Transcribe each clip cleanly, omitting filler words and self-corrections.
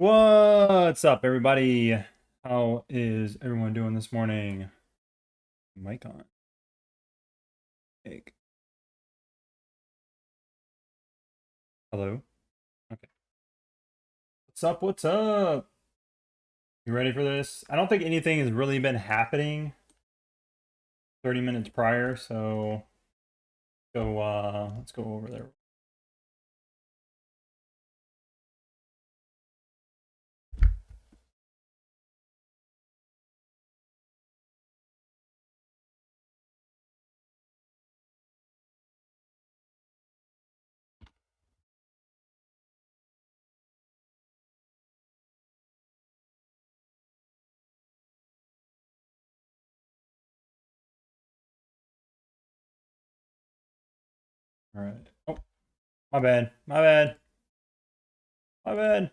What's up, everybody? How is everyone doing this morning? Mic on. Hey. Hello. Okay. What's up? What's up? You ready for this? I don't think anything has really been happening 30 minutes prior, so let's go over there. All right. Oh, my bad. My bad. My bad.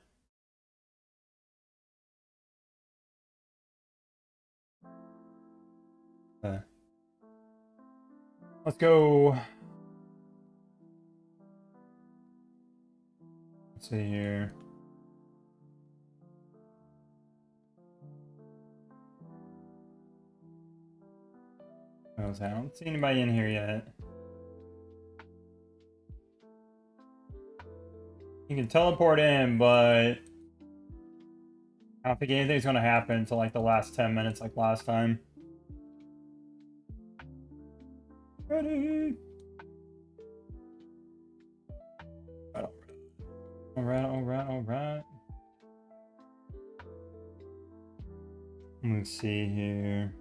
Let's go. Let's see here. I don't see anybody in here yet. You can teleport in, but I don't think anything's gonna happen until like the last 10 minutes, like last time. Ready? Alright. Let's see here.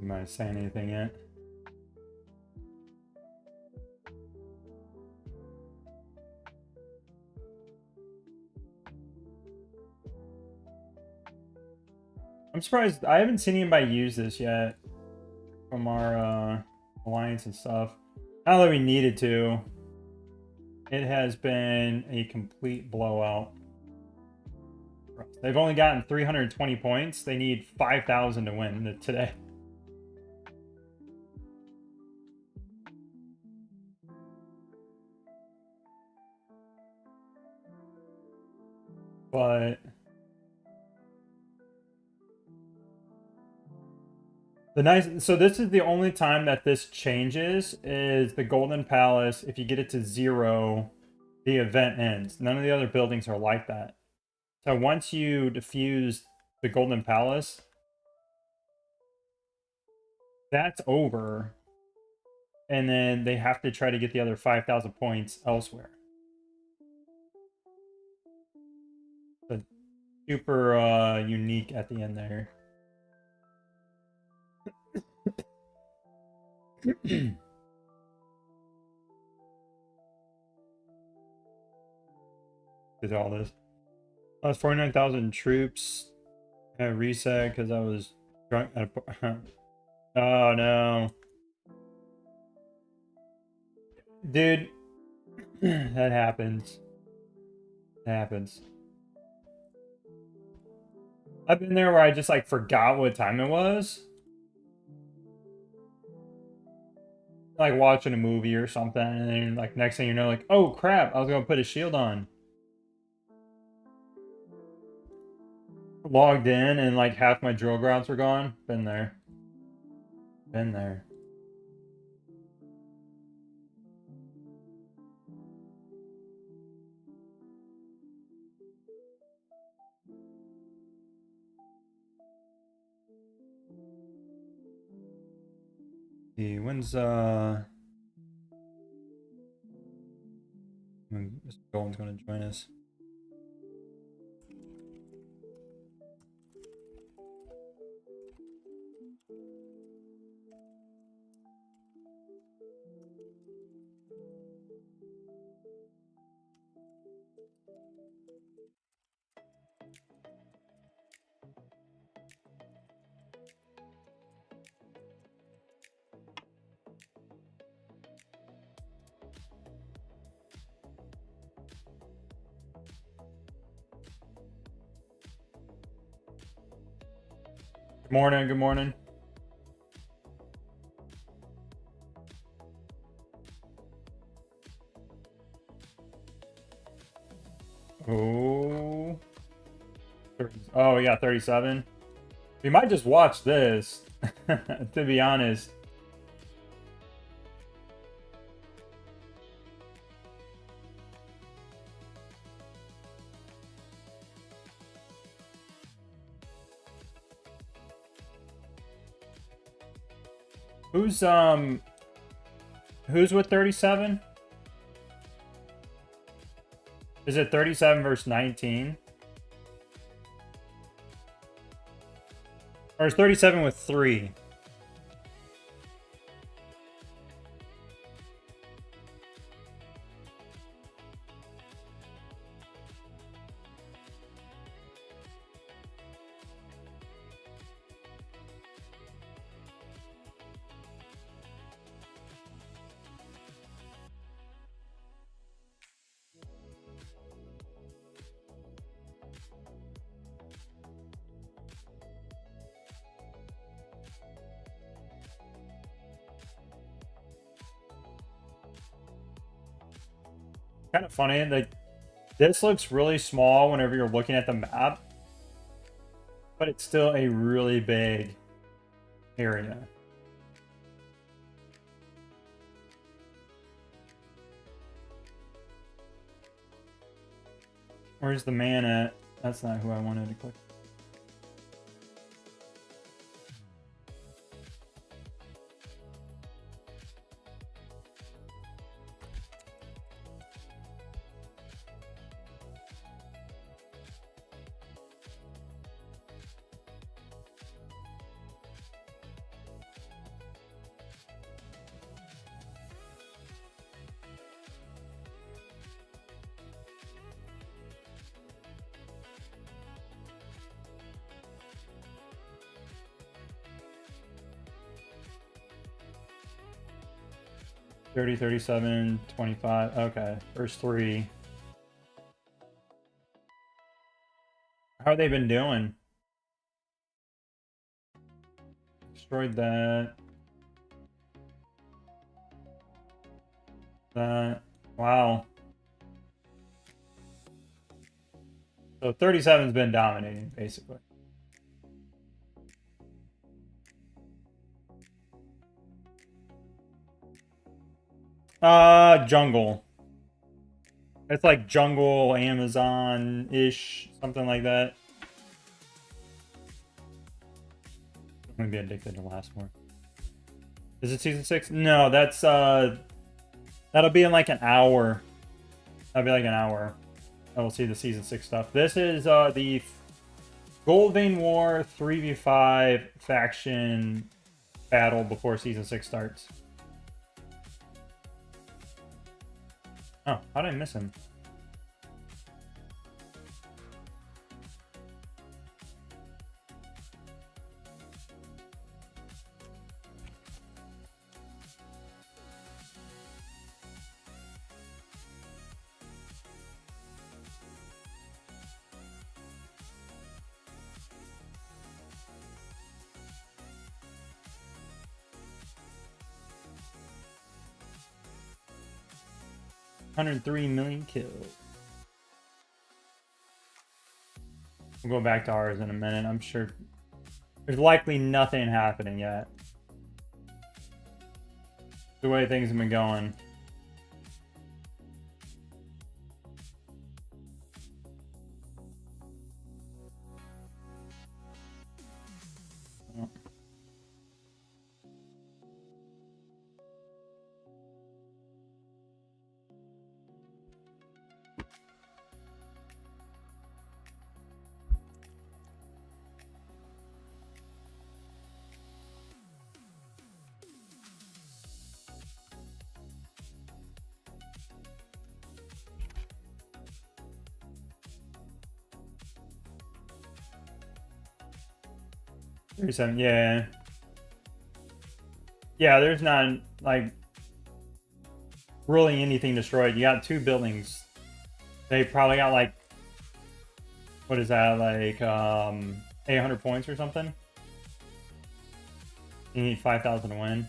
Am I saying anything yet? I'm surprised I haven't seen anybody use this yet from our alliance and stuff. Not that we needed to. It has been a complete blowout. They've only gotten 320 points. They need 5,000 to win today. But so this is the only time that this changes is the Golden Palace. If you get it to 0, the event ends. None of the other buildings are like that. So once you defuse the Golden Palace, that's over. And then they have to try to get the other 5,000 points elsewhere. So super unique at the end there. Did all this. I was 49,000 troops. I reset because I was drunk. Oh no. Dude, that happens. That happens. I've been there where I just like forgot what time it was. Like watching a movie or something, and then like next thing you know, like, oh crap, I was gonna put a shield on. Logged in and like half my drill grounds were gone. Been there. Been there. See, when's Mr. Golden's gonna join us? Good morning, good morning. Oh. Oh, yeah, 37. We might just watch this, to be honest. Who's with 37? Is it 37 versus 19? Or is 37 with 3? Kind of funny, like, this looks really small whenever you're looking at the map, but it's still a really big area. Where's the man at? That's not who I wanted to click. $30, $37, $25. Okay, first 3. How have they been doing? Destroyed that. That. Wow. So 37's been dominating, basically. Jungle. It's like jungle, Amazon-ish, something like that. I'm gonna be addicted to last more. Is it season 6? No, that's that'll be in like an hour. That'll be like an hour. I will see the season 6 stuff. This is the Goldvein War 3v5 faction battle before season 6 starts. Oh, how did I miss him? $103 million kills. We'll go back to ours in a minute. I'm sure there's likely nothing happening yet. The way things have been going. $37, yeah. Yeah, there's not, like, really anything destroyed. You got 2 buildings. They probably got, like, what is that, like, 800 points or something? You need 5,000 to win.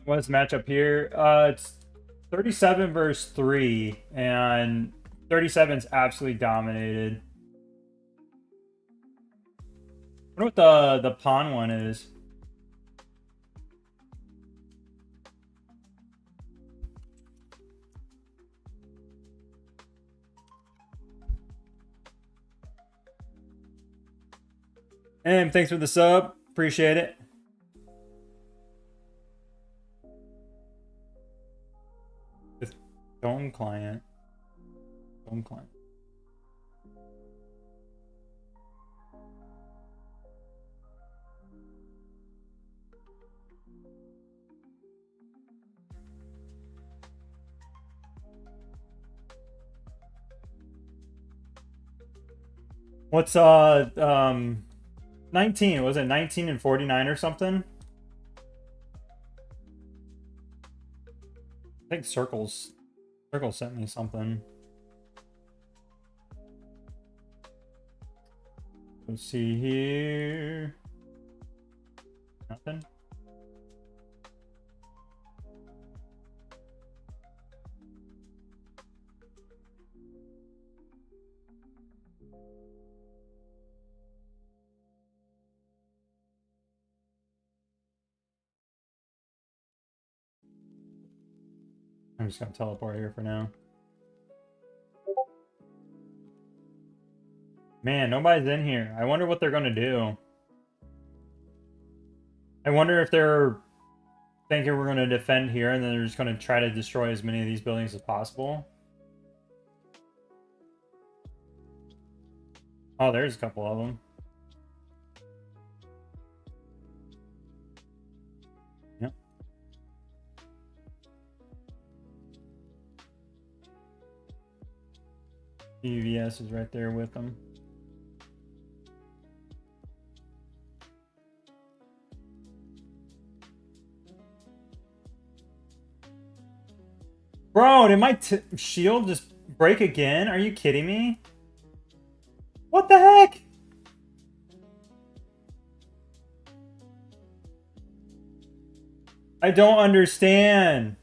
What's the matchup here? It's 37 versus 3, and 37's absolutely dominated. I wonder what the pawn one is. And thanks for the sub. Appreciate it. Dome client. Dome client. What's 19? Was it 19 and 49 or something? I think Circle sent me something. Let's see here. Nothing. I'm just gonna teleport here for now. Man, nobody's in here. I wonder what they're gonna do. I wonder if they're thinking we're gonna defend here and then they're just gonna try to destroy as many of these buildings as possible. Oh, there's a couple of them. Yep. UVS is right there with them. Bro, did my shield just break again? Are you kidding me? What the heck? I don't understand.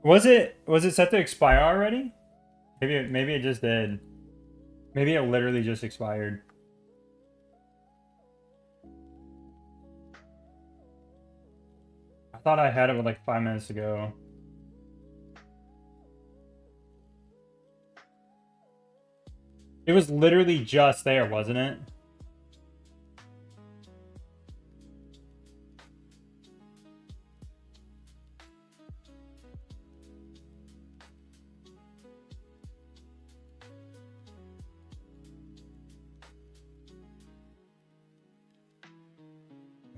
Was it set to expire already? Maybe it just did. Maybe it literally just expired. I thought I had it with like 5 minutes ago. It was literally just there, wasn't it?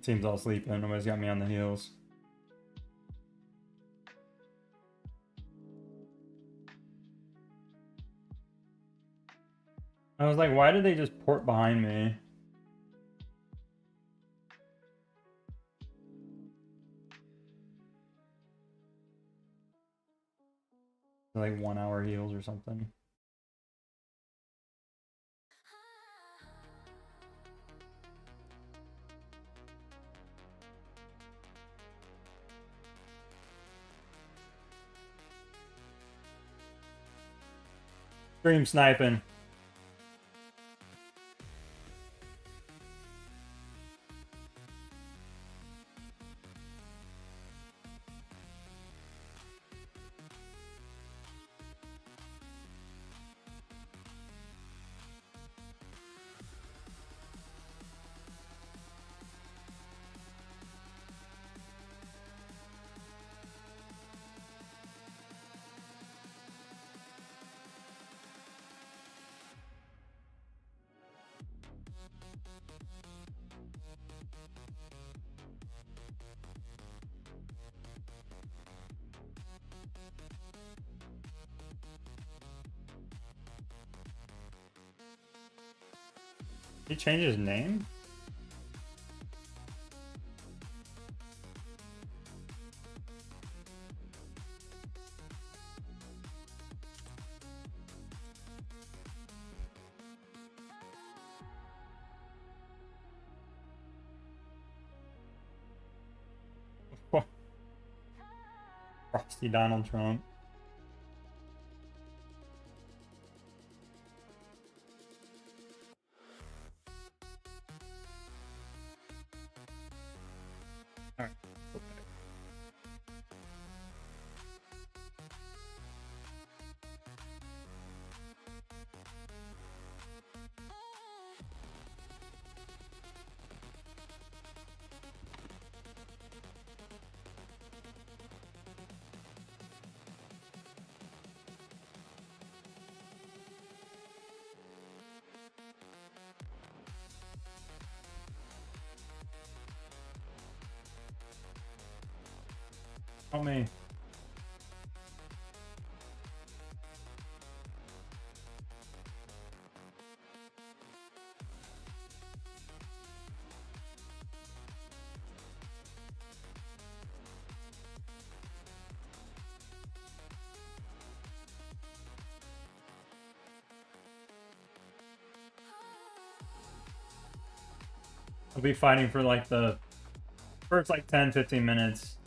Team's all sleeping. Nobody's got me on the heels. I was like, why did they just port behind me? Like 1 hour heals or something. Stream sniping. He changed his name? What? Frosty Donald Trump. All right. Help me. I'll be fighting for like the first like 10-15 minutes.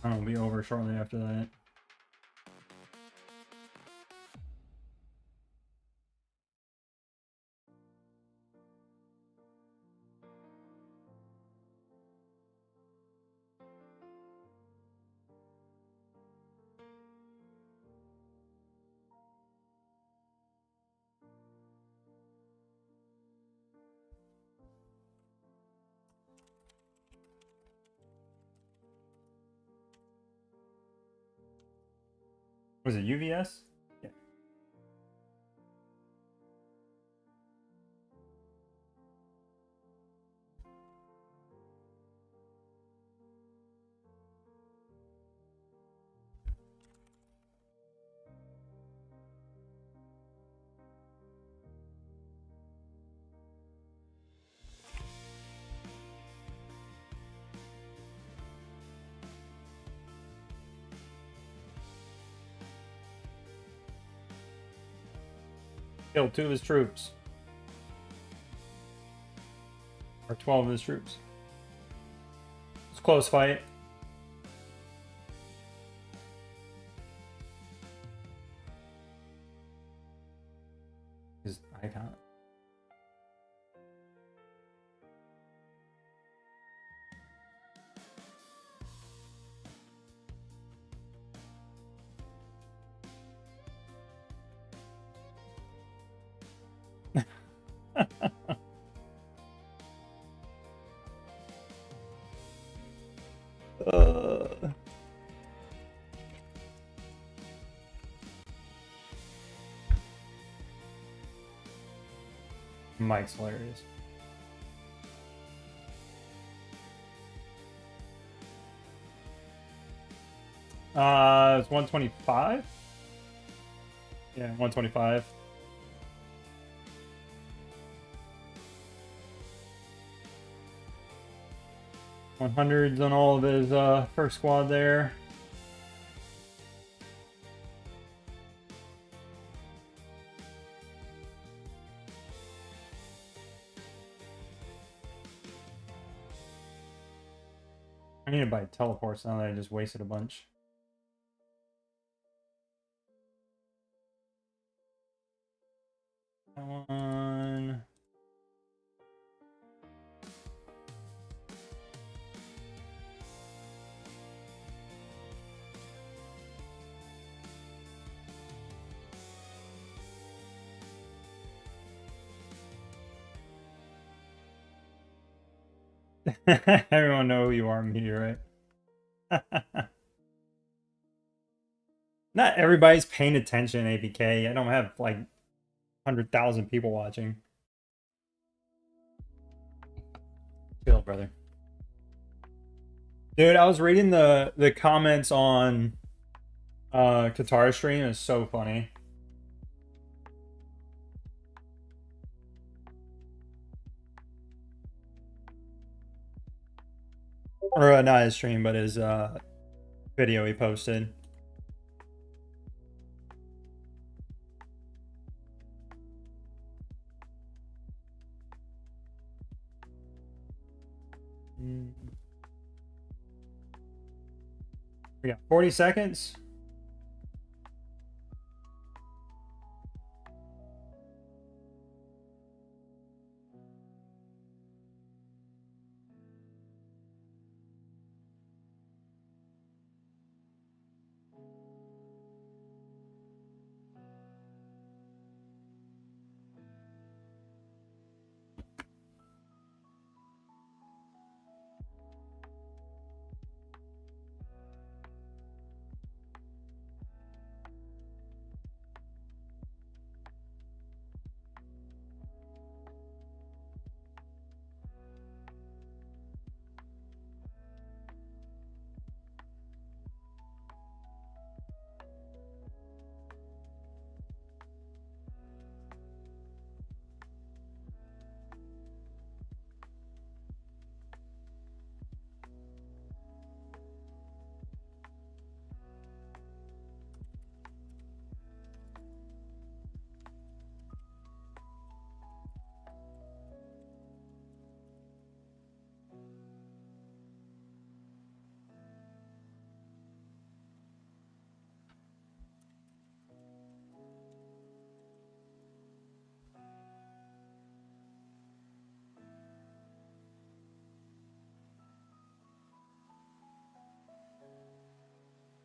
I'll be over shortly after that. Was it UVS? Yeah. Killed 2 of his troops. Or 12 of his troops. It's a close fight. His icon. Mike's hilarious. It's 125? Yeah, 125. 100s on all of his first squad there. I need to buy teleports now that I just wasted a bunch. That one. Everyone know who you are, Meteorite. Not everybody's paying attention, ABK. I don't have like 100,000 people watching. Chill, brother. Dude, I was reading the comments on Qatar stream. It's so funny. Or not his stream, but his video he posted. We got 40 seconds.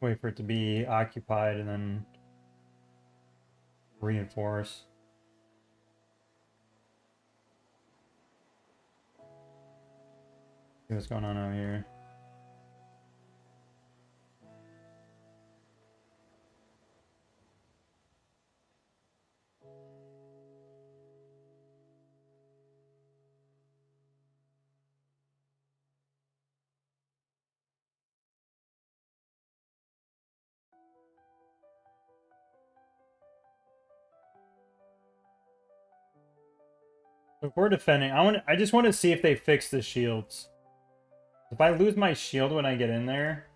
Wait for it to be occupied and then reinforce. See what's going on out here. If we're defending, I just want to see if they fix the shields. If I lose my shield when I get in there,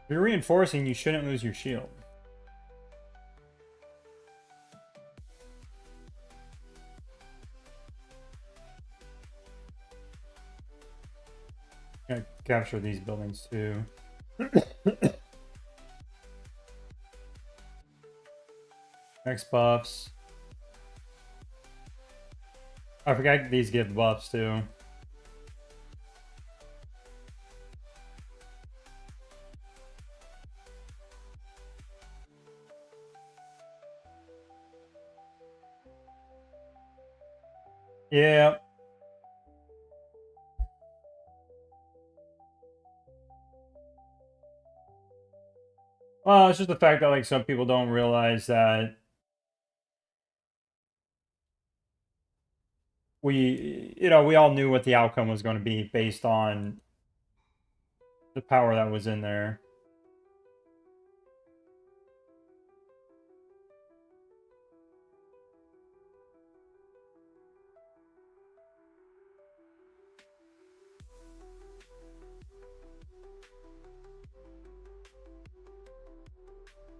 if you're reinforcing, you shouldn't lose your shield. Gonna capture these buildings too. Next buffs. I forgot these give buffs too. Yeah. Well, it's just the fact that like some people don't realize that we all knew what the outcome was going to be based on the power that was in there.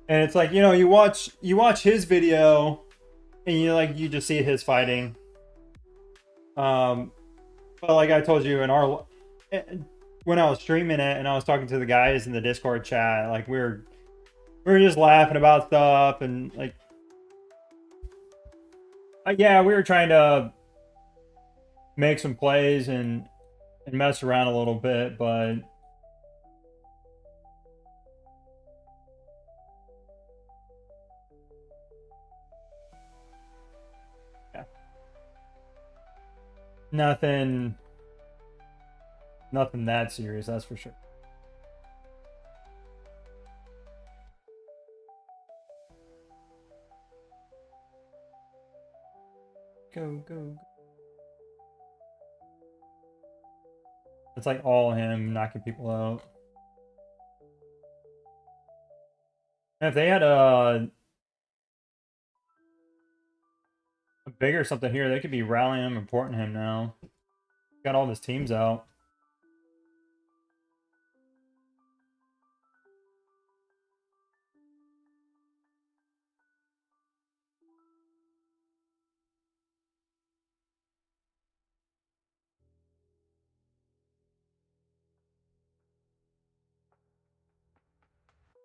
And it's like, you watch his video and you just see his fighting. But like I told you when I was streaming it and I was talking to the guys in the Discord chat, like we were just laughing about stuff and like yeah, we were trying to make some plays and mess around a little bit, but yeah. Nothing that serious, that's for sure. Go, go, go. It's like all him knocking people out. If they had a big or something here, they could be rallying him and porting him now. Got all his teams out.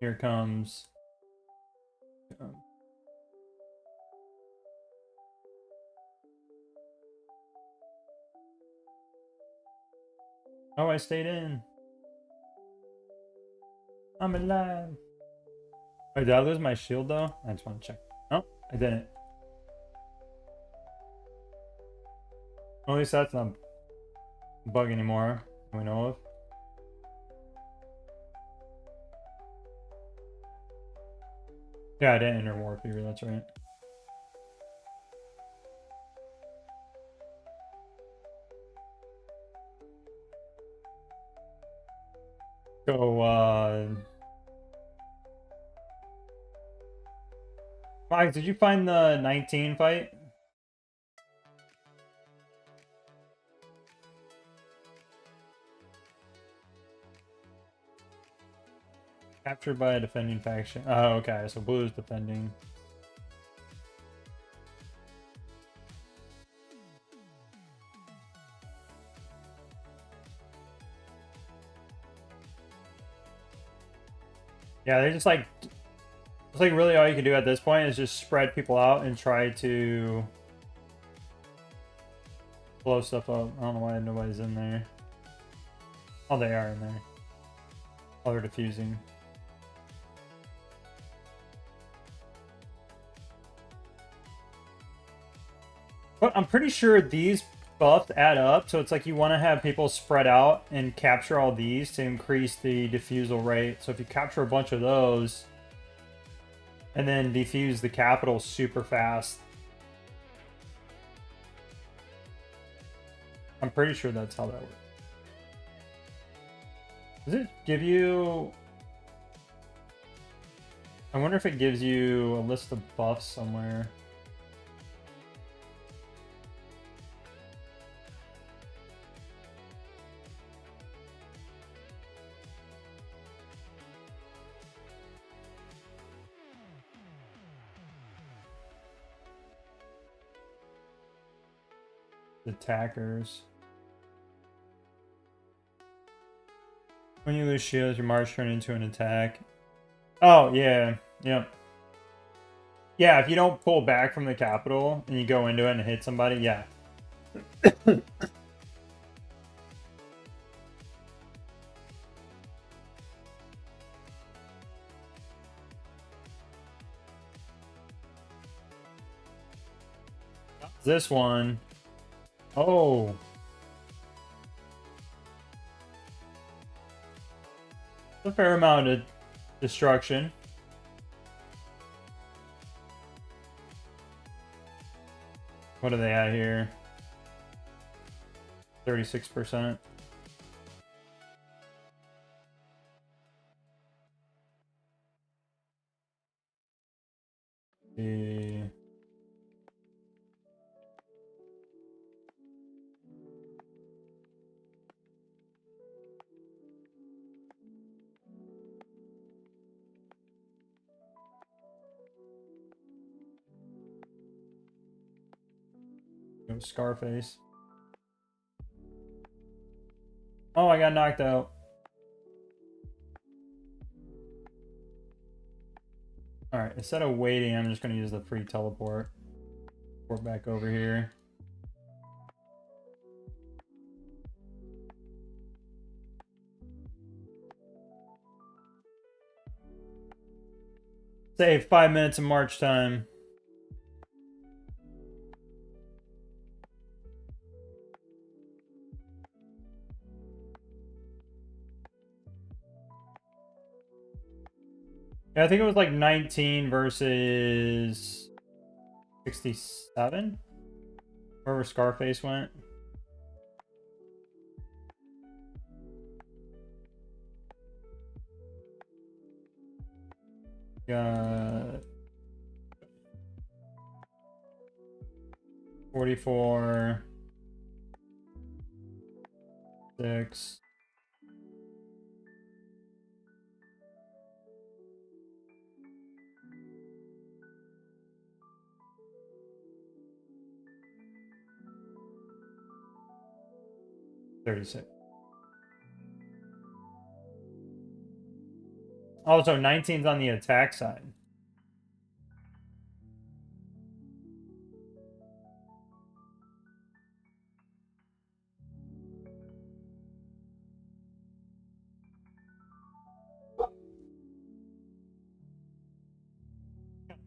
Here comes. Oh, I stayed in. I'm alive. Wait, did I lose my shield though? I just want to check. Oh, I didn't. At least that's not a bug anymore. We know of. Yeah, I didn't enter War Fever. That's right. So, Mike, did you find the 19 fight? Captured by a defending faction. Oh, okay. So blue is defending. Yeah, they just like... It's like really all you can do at this point is just spread people out and try to blow stuff up. I don't know why nobody's in there. Oh, they are in there. Oh, they're defusing. But I'm pretty sure these buffs add up, so it's like you want to have people spread out and capture all these to increase the defusal rate. So if you capture a bunch of those and then defuse the capital super fast, I'm pretty sure that's how that works. Does it give you... I wonder if it gives you a list of buffs somewhere. Attackers. When you lose shields, your march turn into an attack. Oh, yeah. Yep. Yeah, if you don't pull back from the capital and you go into it and hit somebody, yeah. This one. Oh. A fair amount of destruction. What are they at here? 36%. The... Scarface. Oh, I got knocked out. Alright, instead of waiting, I'm just going to use the free teleport. Port back over here. Save 5 minutes of march time. Yeah, I think it was like 19 versus 67. Wherever Scarface went. Got 44, 6. $36. Also, 19's on the attack side.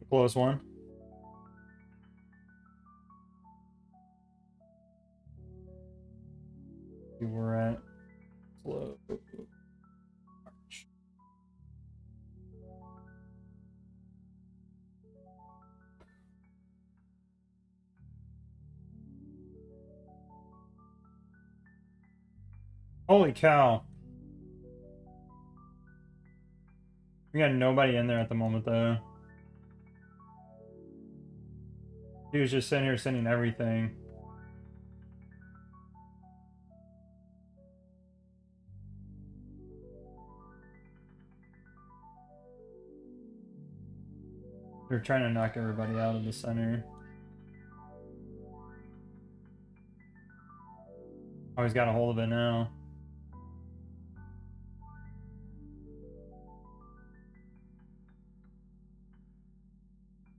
Close one. You were at slow. Holy cow. We got nobody in there at the moment, though. He was just sitting here sending everything. They're trying to knock everybody out of the center. Oh, he's got a hold of it now.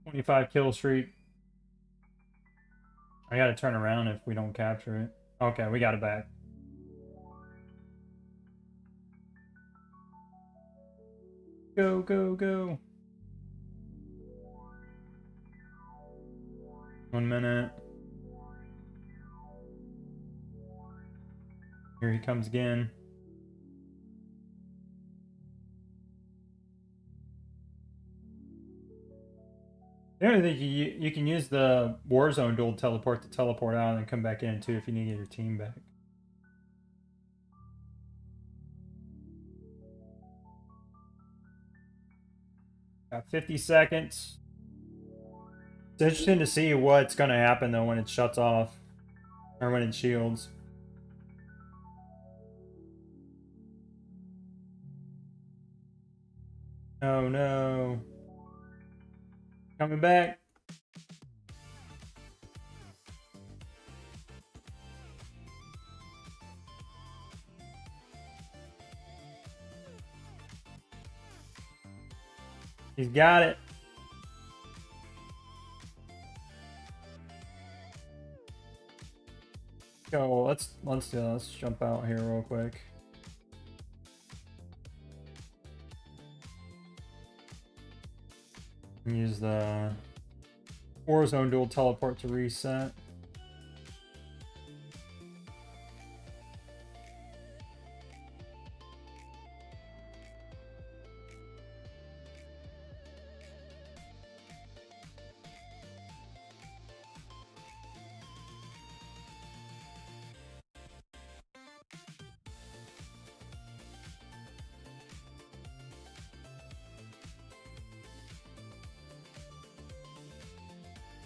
.25 kill streak. I gotta turn around if we don't capture it. Okay, we got it back. Go, go, go. 1 minute. Here he comes again. Yeah, I think you can use the Warzone dual teleport to teleport out and then come back in too if you need to get your team back. Got 50 seconds. It's interesting to see what's going to happen though when it shuts off or when it shields. Oh no. Coming back. He's got it. Go. Let's jump out here real quick. Use the Warzone dual teleport to reset.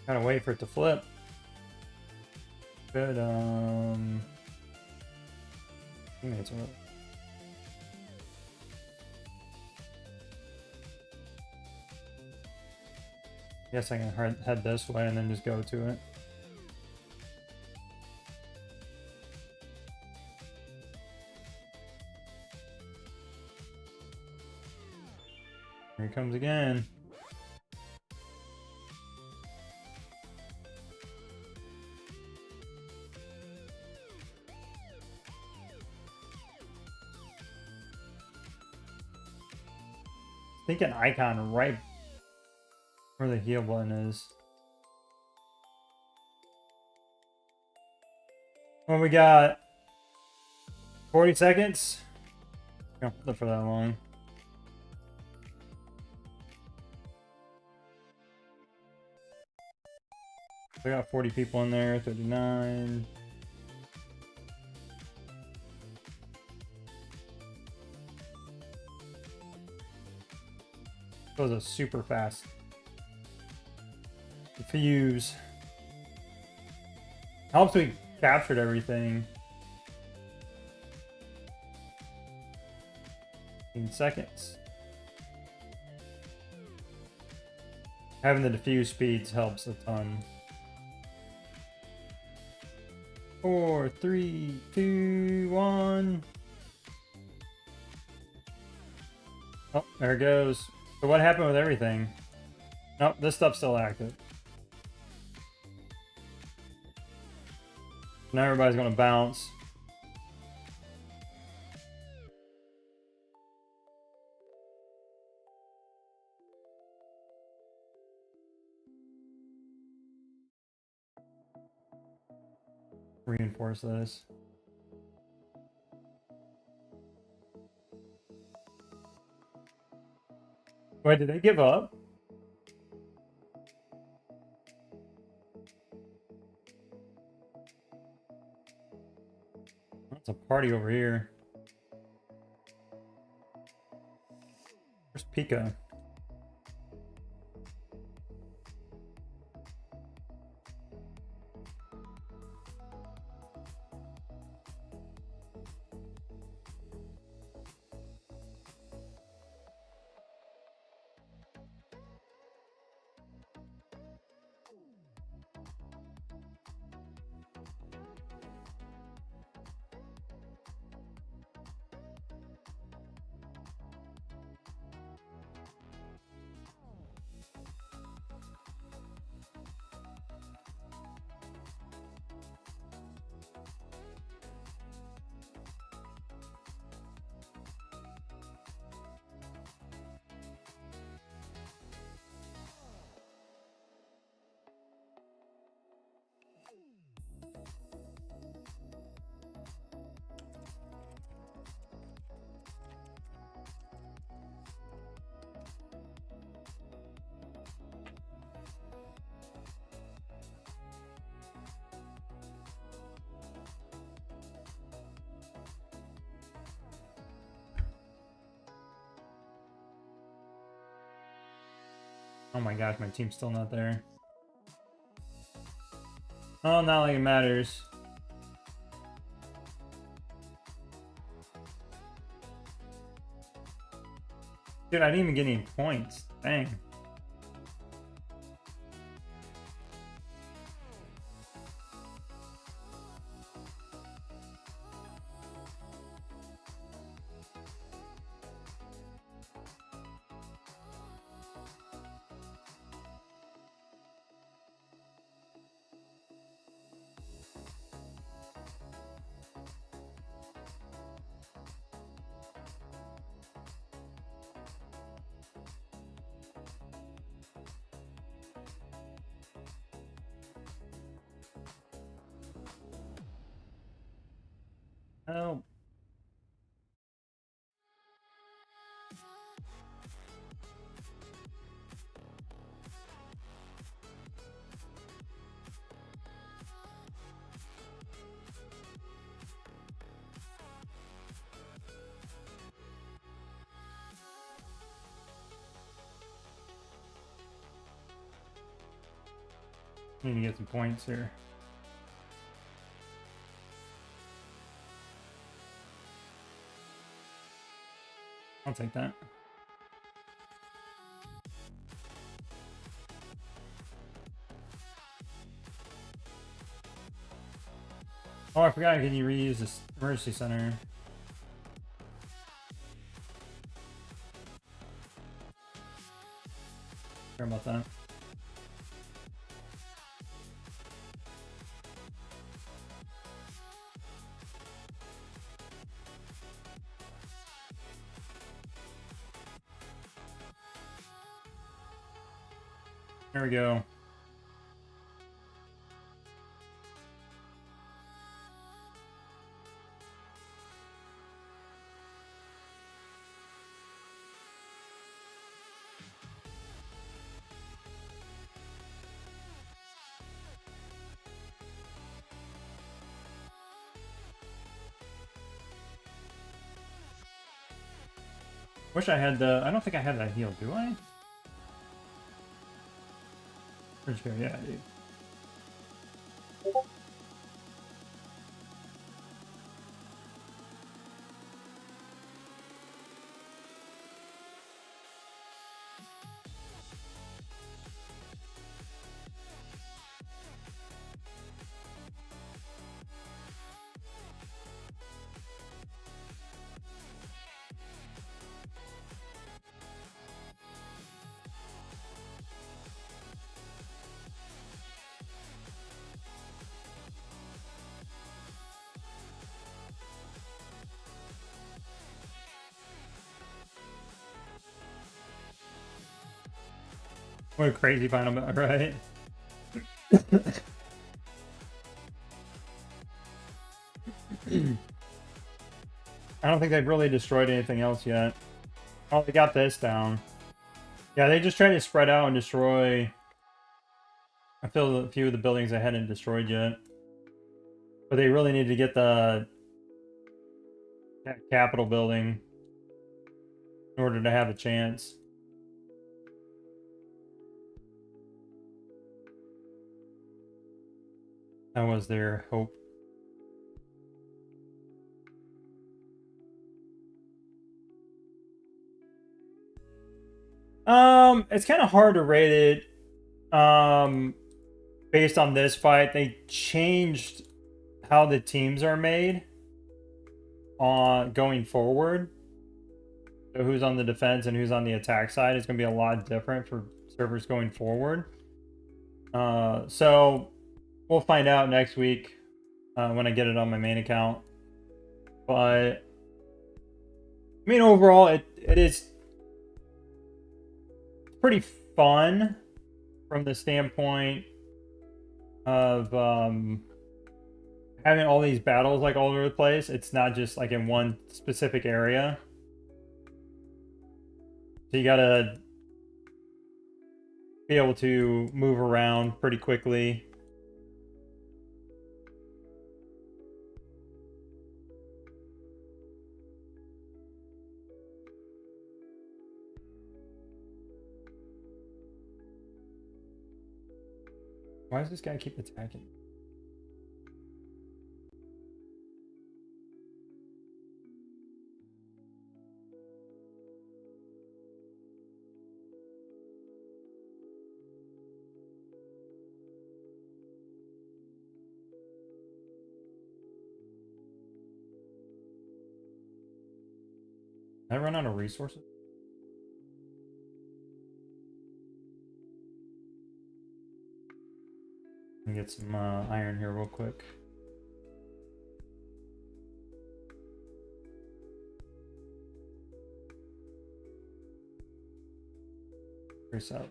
Gotta wait for it to flip. Good, teammates are... Guess I can head this way and then just go to it. Here he comes again. I think an icon right where the heal button is. Well, we got 40 seconds. Don't live for that long. I got 40 people in there, 39. That was a super fast fuse. Helps we captured everything. 15 seconds. Having the diffuse speeds helps a ton. 4, 3, 2, 1. Oh, there it goes. So what happened with everything? Nope, this stuff's still active. Now everybody's gonna bounce. Reinforce this. Wait, did they give up? That's a party over here. Where's Pika? Oh my gosh, my team's still not there. Oh, not like it matters. Dude, I didn't even get any points. Dang. Oh. Need to get some points here. I'll take that. Oh, I forgot. Can you reuse this emergency center? Sorry about that. There we go. Wish I had the... I don't think I have that heal, do I? Where'd you go? Yeah, I do. What a crazy final battle, right? I don't think they've really destroyed anything else yet. Oh, they got this down. Yeah, they just tried to spread out and destroy... I feel a few of the buildings they hadn't destroyed yet. But they really need to get the Capitol building in order to have a chance. That was their hope. It's kind of hard to rate it. Based on this fight, they changed how the teams are made on going forward. So who's on the defense and who's on the attack side is going to be a lot different for servers going forward. So we'll find out next week when I get it on my main account. But I mean, overall, it is pretty fun from the standpoint of having all these battles like all over the place. It's not just like in one specific area. So you gotta be able to move around pretty quickly. Why does this guy keep attacking? Did I run out of resources? Let me get some iron here real quick. Trace out.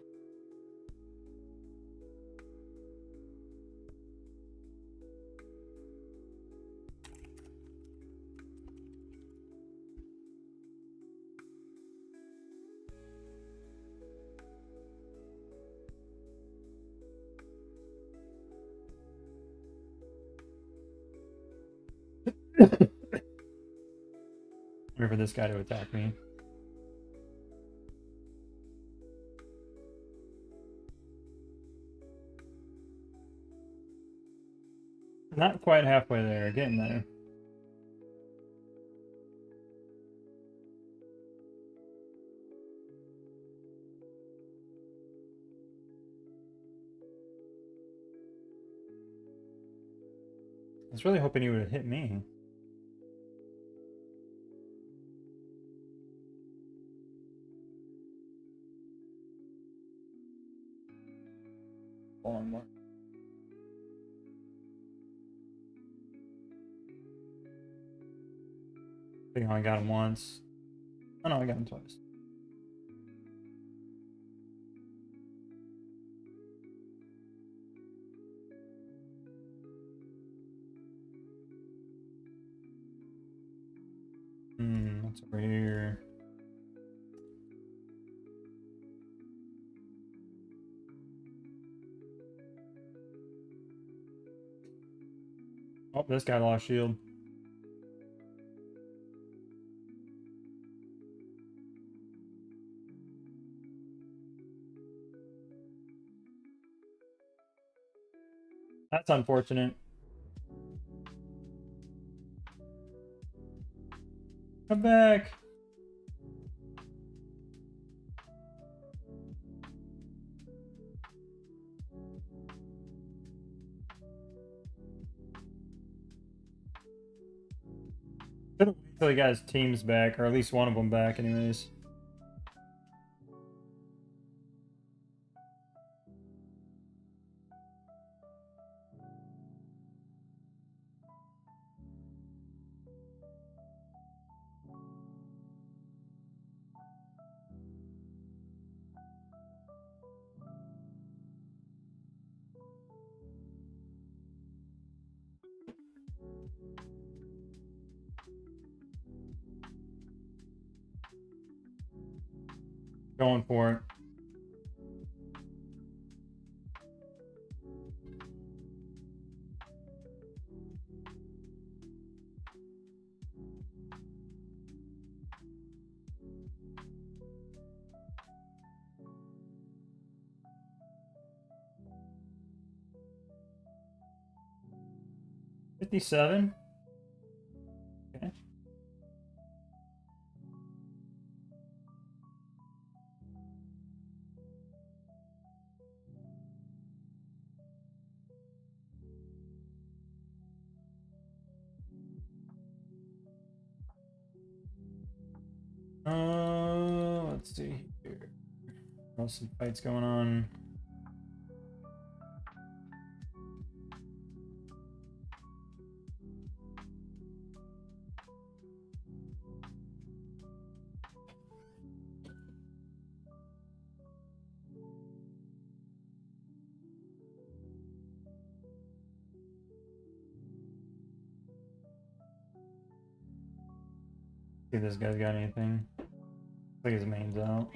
Wait for this guy to attack me. Not quite halfway there, getting there. I was really hoping he would have hit me. Hold on, more. I think I only got him once. Oh no, I got him twice. What's over here? Oh, this guy lost shield. That's unfortunate. Come back. Should've waited till he got his teams back, or at least one of them back, anyways. Going for it. $57. Okay. Let's see here. There's some fights going on. See if this guy's got anything. Looks like his main's out.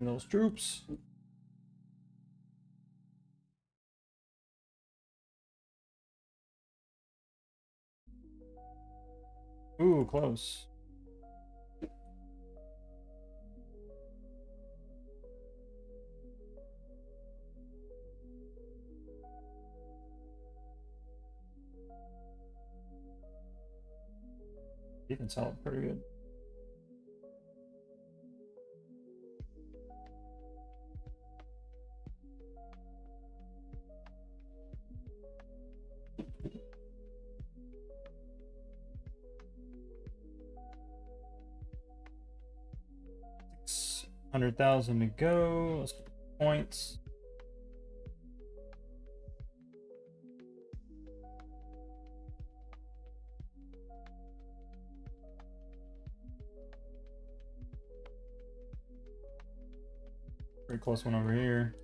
And those troops. Ooh, close. Defense held pretty good. $600,000 to go. Let's get points. Pretty close one over here.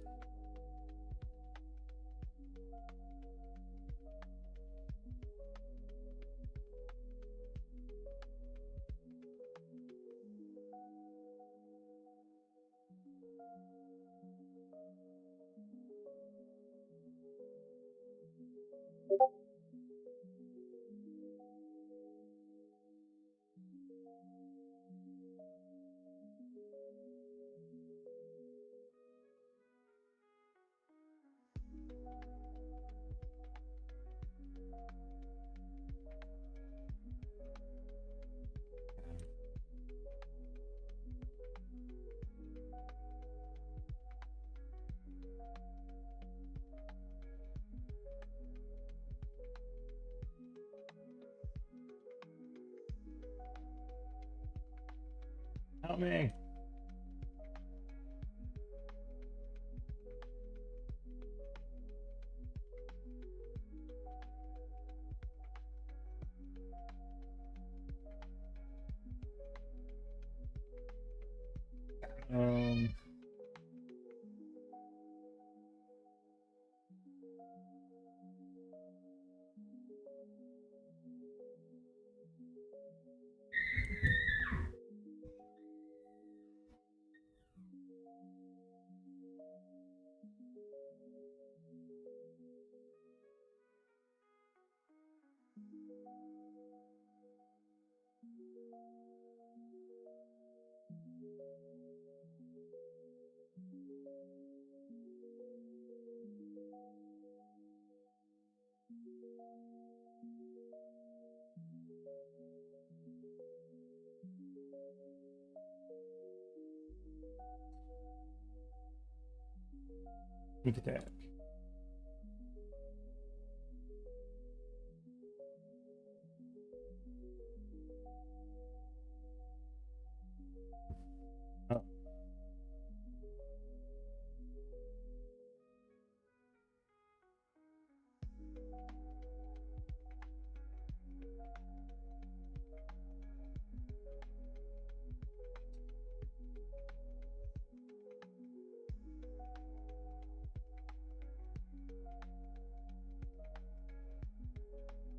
Help me. Um, Sneak attack. Oh.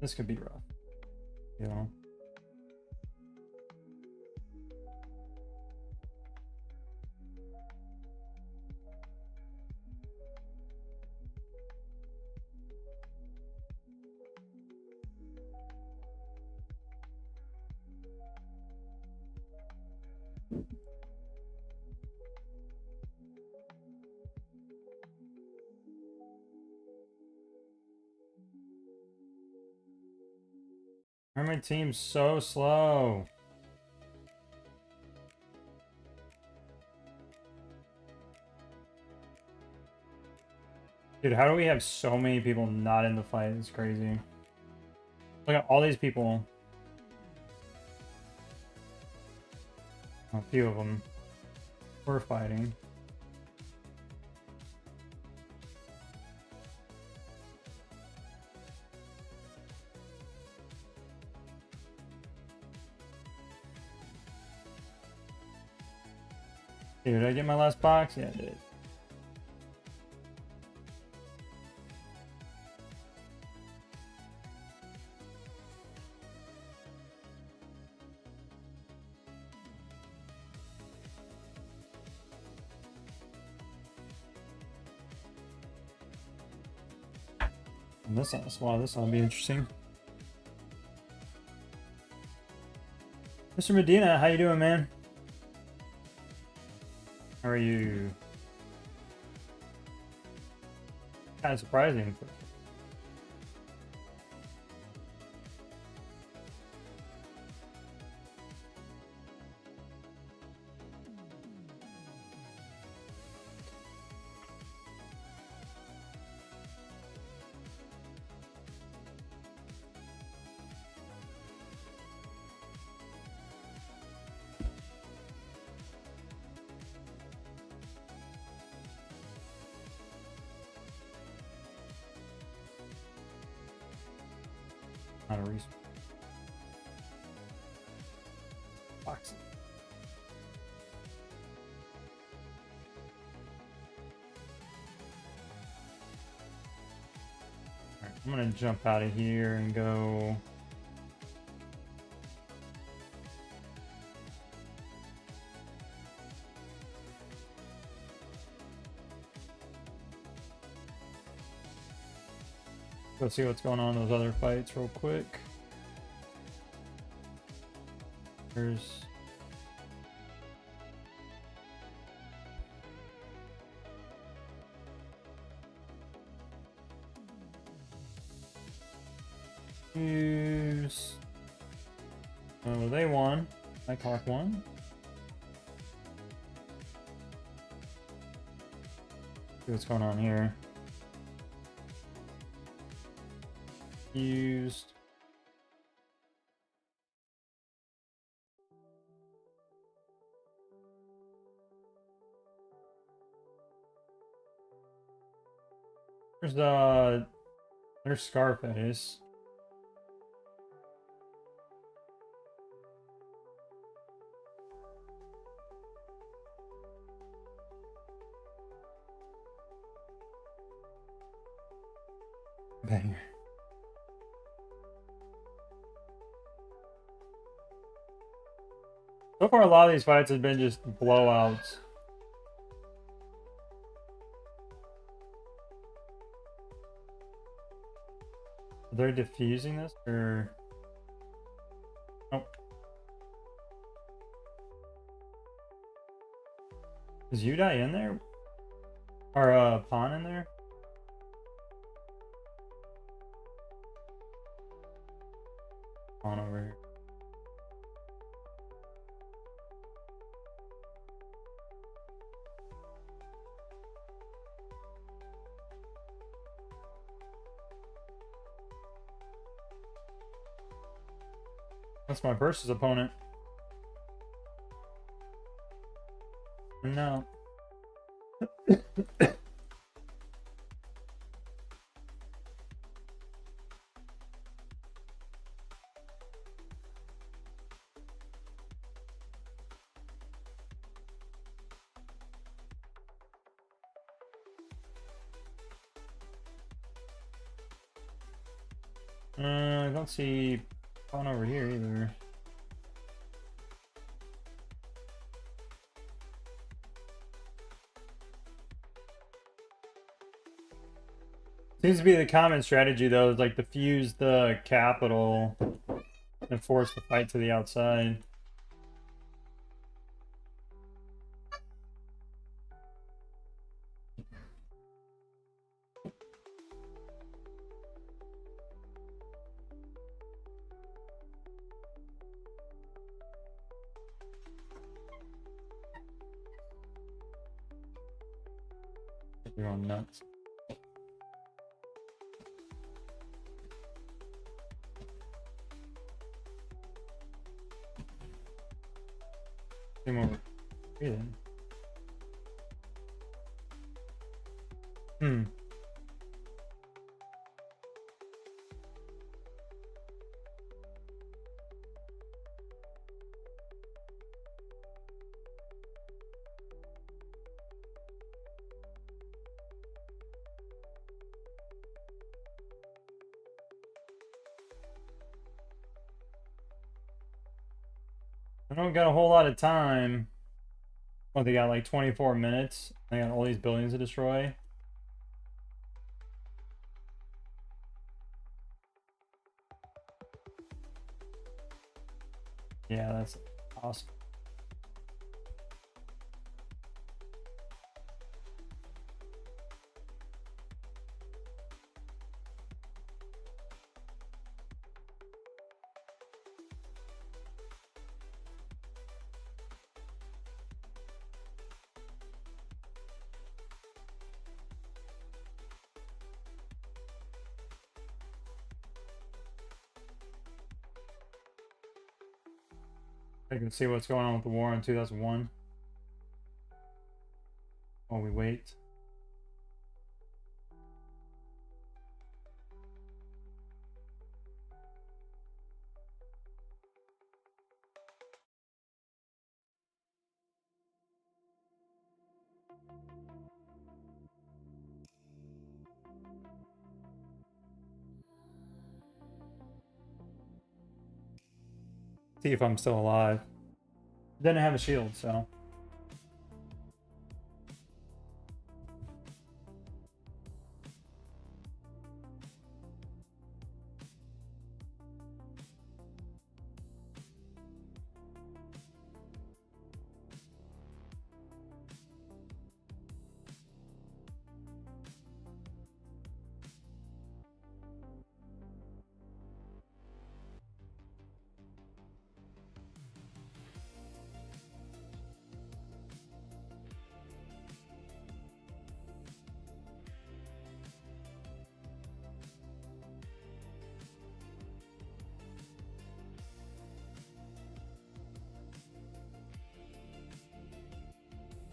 This could be rough. Yeah. Why are my teams so slow? Dude, how do we have so many people not in the fight? It's crazy. Look at all these people. A few of them were fighting. Dude, did I get my last box? Yeah, I did. And this will be interesting. Mr. Medina, how you doing, man? How are you? Kind of surprising. Not a reason. Boxing. Alright, I'm gonna jump out of here and go. Go see what's going on in those other fights real quick. There's use. Oh, they won. Nighthawk won. See what's going on here. Used. There's Scarface. Banger. So far, a lot of these fights have been just blowouts. Are they diffusing this or? Nope. Is Udai in there? Or Pawn in there? Pawn over here. That's my versus opponent. No. I don't see one over here either. Seems to be the common strategy though, is like defuse the capital and force the fight to the outside. You're going nuts. Game over. Breathing. Hmm. I don't got a whole lot of time. Oh, they got like 24 minutes. They got all these buildings to destroy. Yeah, that's awesome. I can see what's going on with the war in 2001. While we wait. See if I'm still alive. Didn't have a shield, so.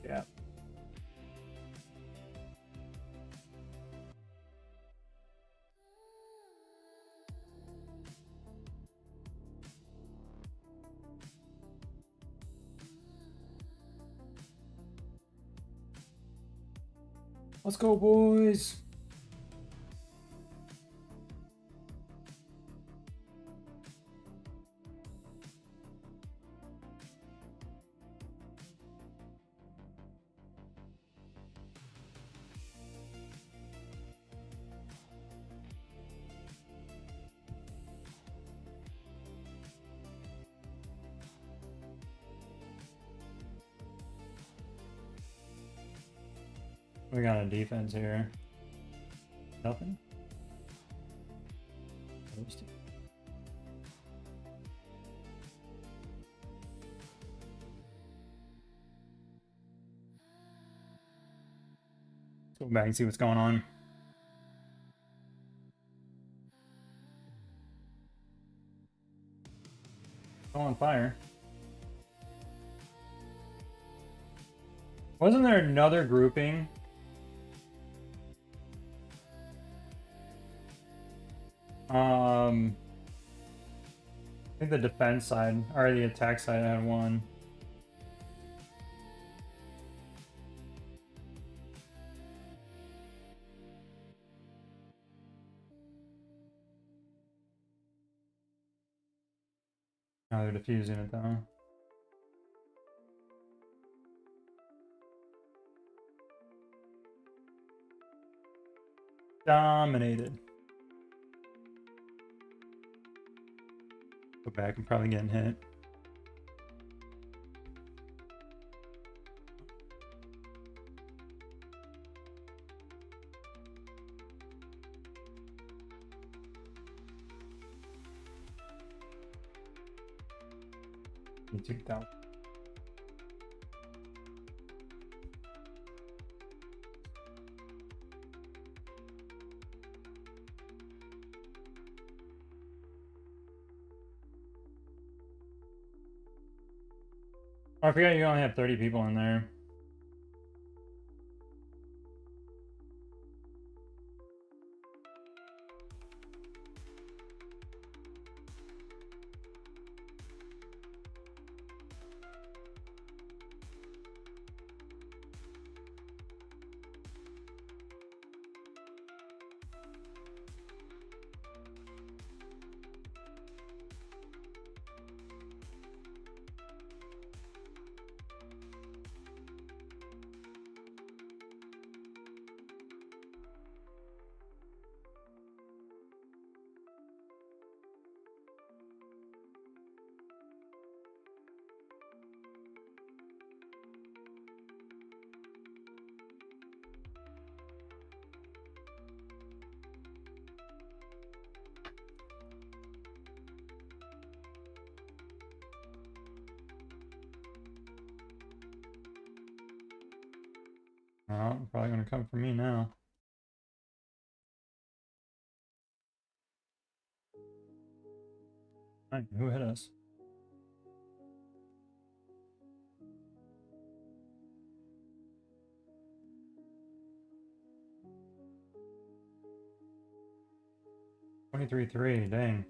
Yeah. Let's go, boys. We got a defense here. Nothing? Let's go back and see what's going on. Still on fire. Wasn't there another grouping? I think the defense side, or the attack side had one. Now they're defusing it though. Dominated. Go back and probably getting hit. You took that. Oh, I forgot you only have 30 people in there. Oh, probably gonna come for me now. Alright, who hit us? $23,300, dang.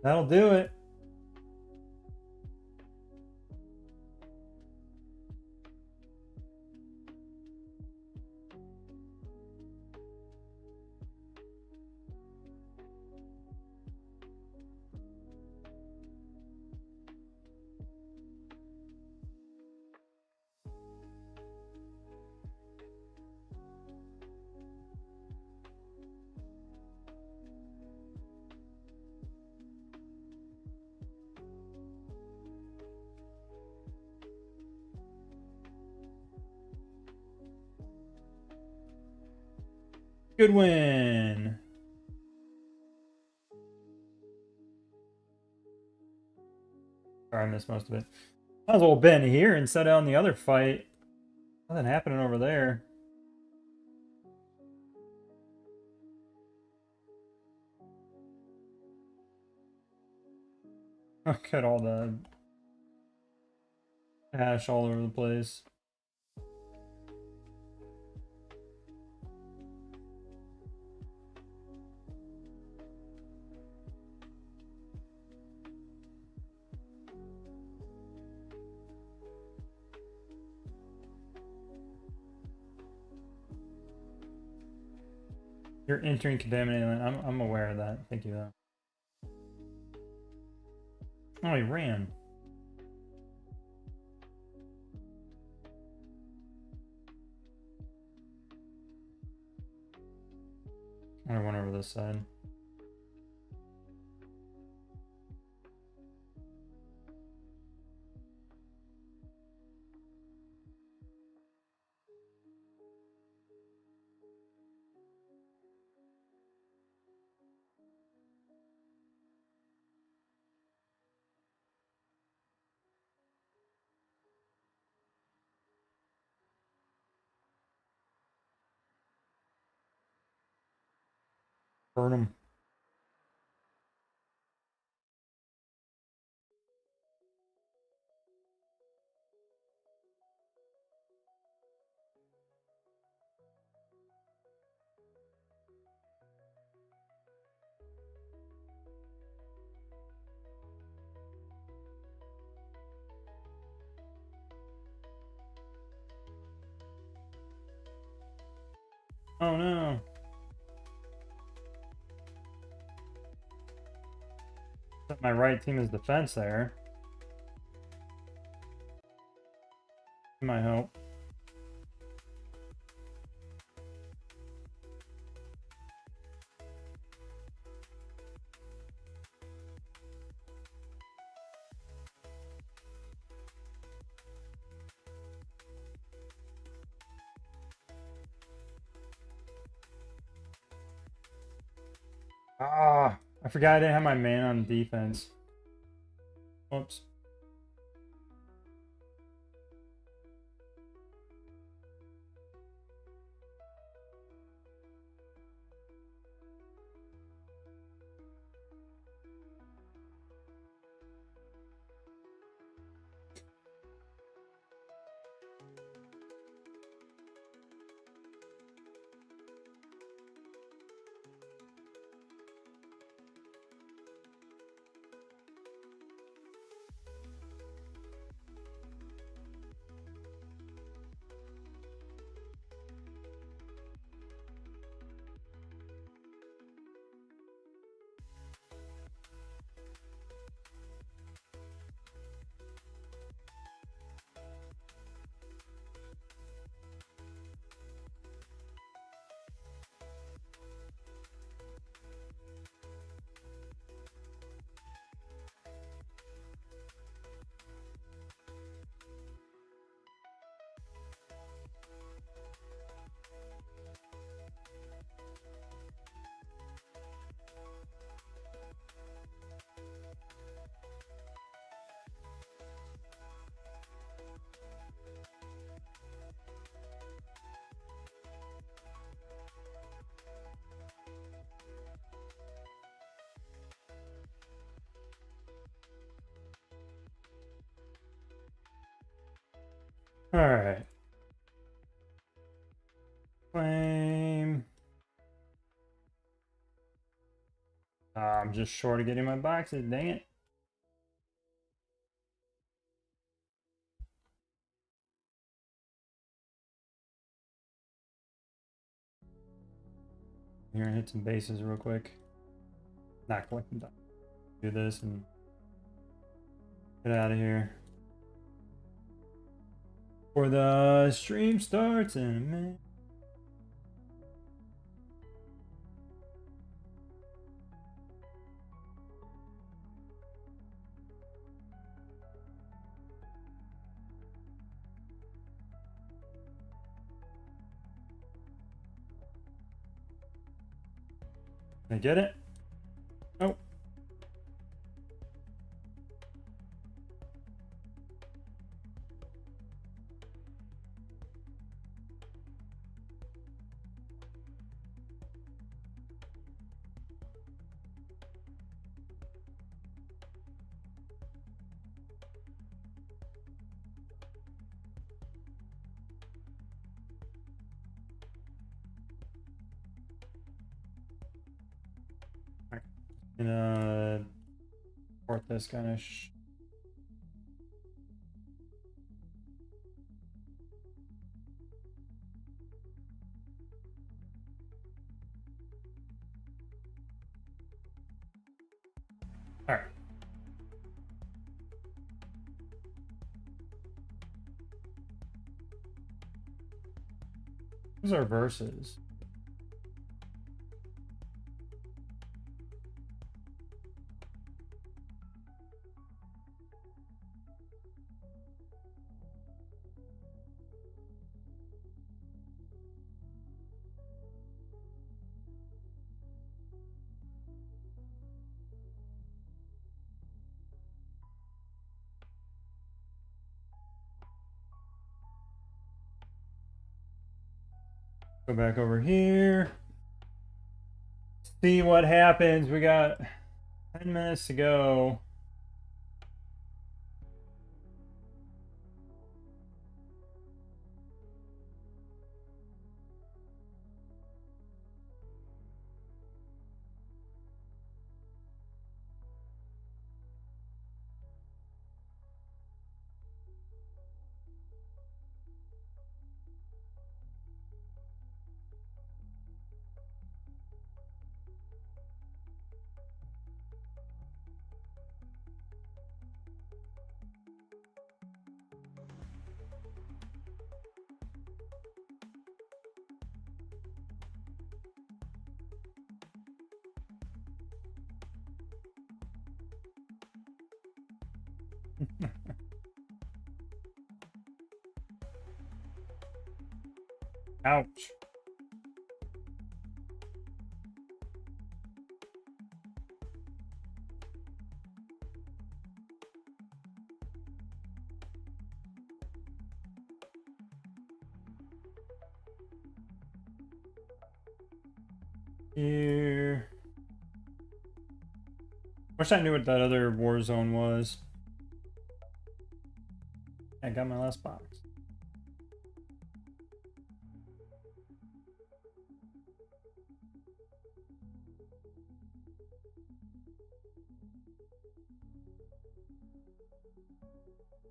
That'll do it. Good win. Sorry, I missed most of it. Might as well been here instead of on the other fight. Nothing happening over there. Look at all the ash all over the place. You're entering contaminated land. I'm aware of that. Thank you though. Oh, he ran. I went over this side. Burn them. Oh no. My right team is defense there. Might help. Ah, I forgot I didn't have my man on defense. Whoops. All right. Claim. I'm just short of getting my boxes. Dang it. Here, hit some bases real quick. Not collecting time. Do this and get out of here. Before the stream starts in a minute. Can I get it? Oh. Gonna port this kind of all right. Those are verses. Go back over here. see what happens. We got 10 minutes to go. Ouch. Here. Wish I knew what that other Warzone was. I got my last box.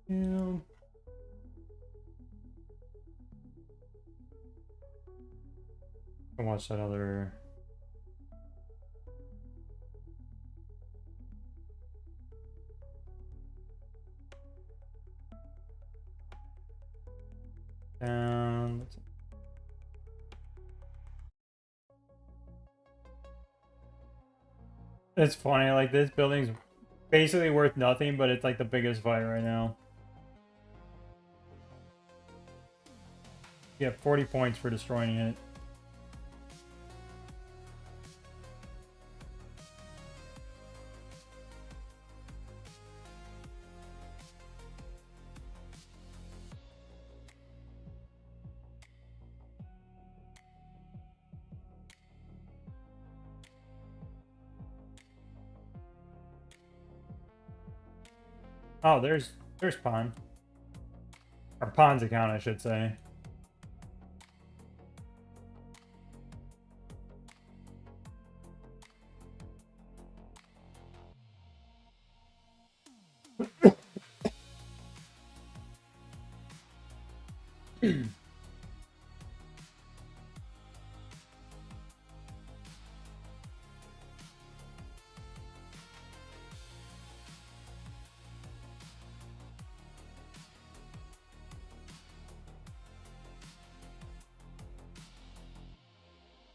Yeah. I watch that other. Down. It's funny, like this building's basically worth nothing, but it's like the biggest fight right now. You get 40 points for destroying it. Oh, there's Pon. Or Pon's account, I should say.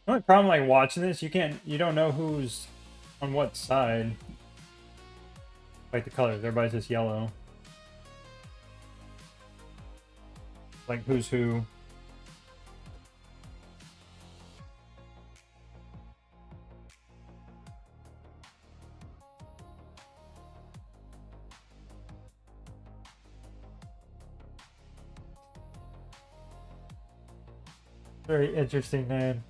The only problem like watching this, you don't know who's on what side. Like the colors, everybody's just yellow. Like who's who. Very interesting name.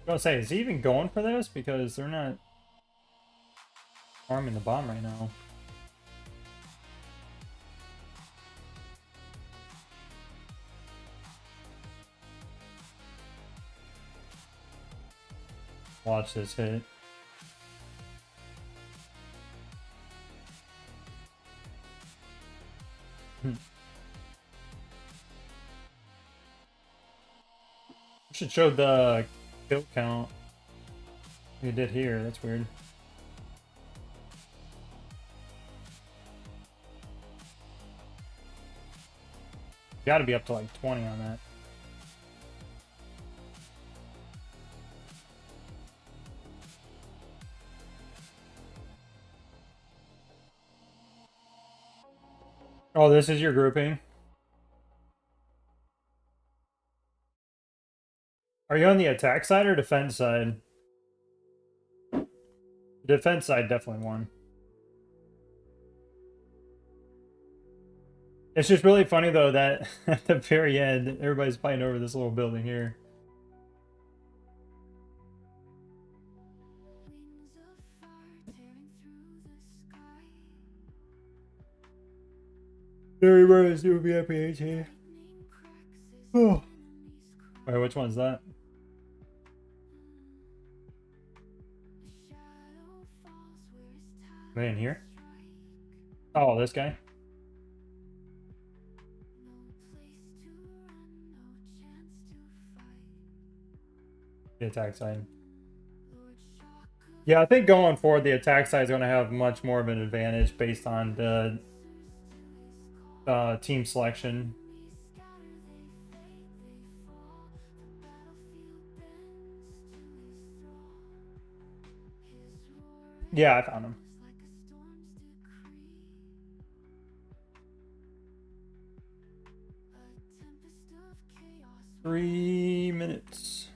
I was gonna say, is he even going for this? Because they're not arming the bomb right now. Watch this hit. Should show the kill count. You did here. That's weird. Got to be up to like 20 on that. Oh, this is your grouping? Are you on the attack side or defense side? Defense side definitely won. It's just really funny though that at the very end, everybody's fighting over this little building here. Everybody's doing VIPH here. Oh. Wait, which one's that? Are they in here? Oh, this guy? The attack side. Yeah, I think going forward, the attack side is going to have much more of an advantage based on the team selection. Yeah, I found him. Three minutes.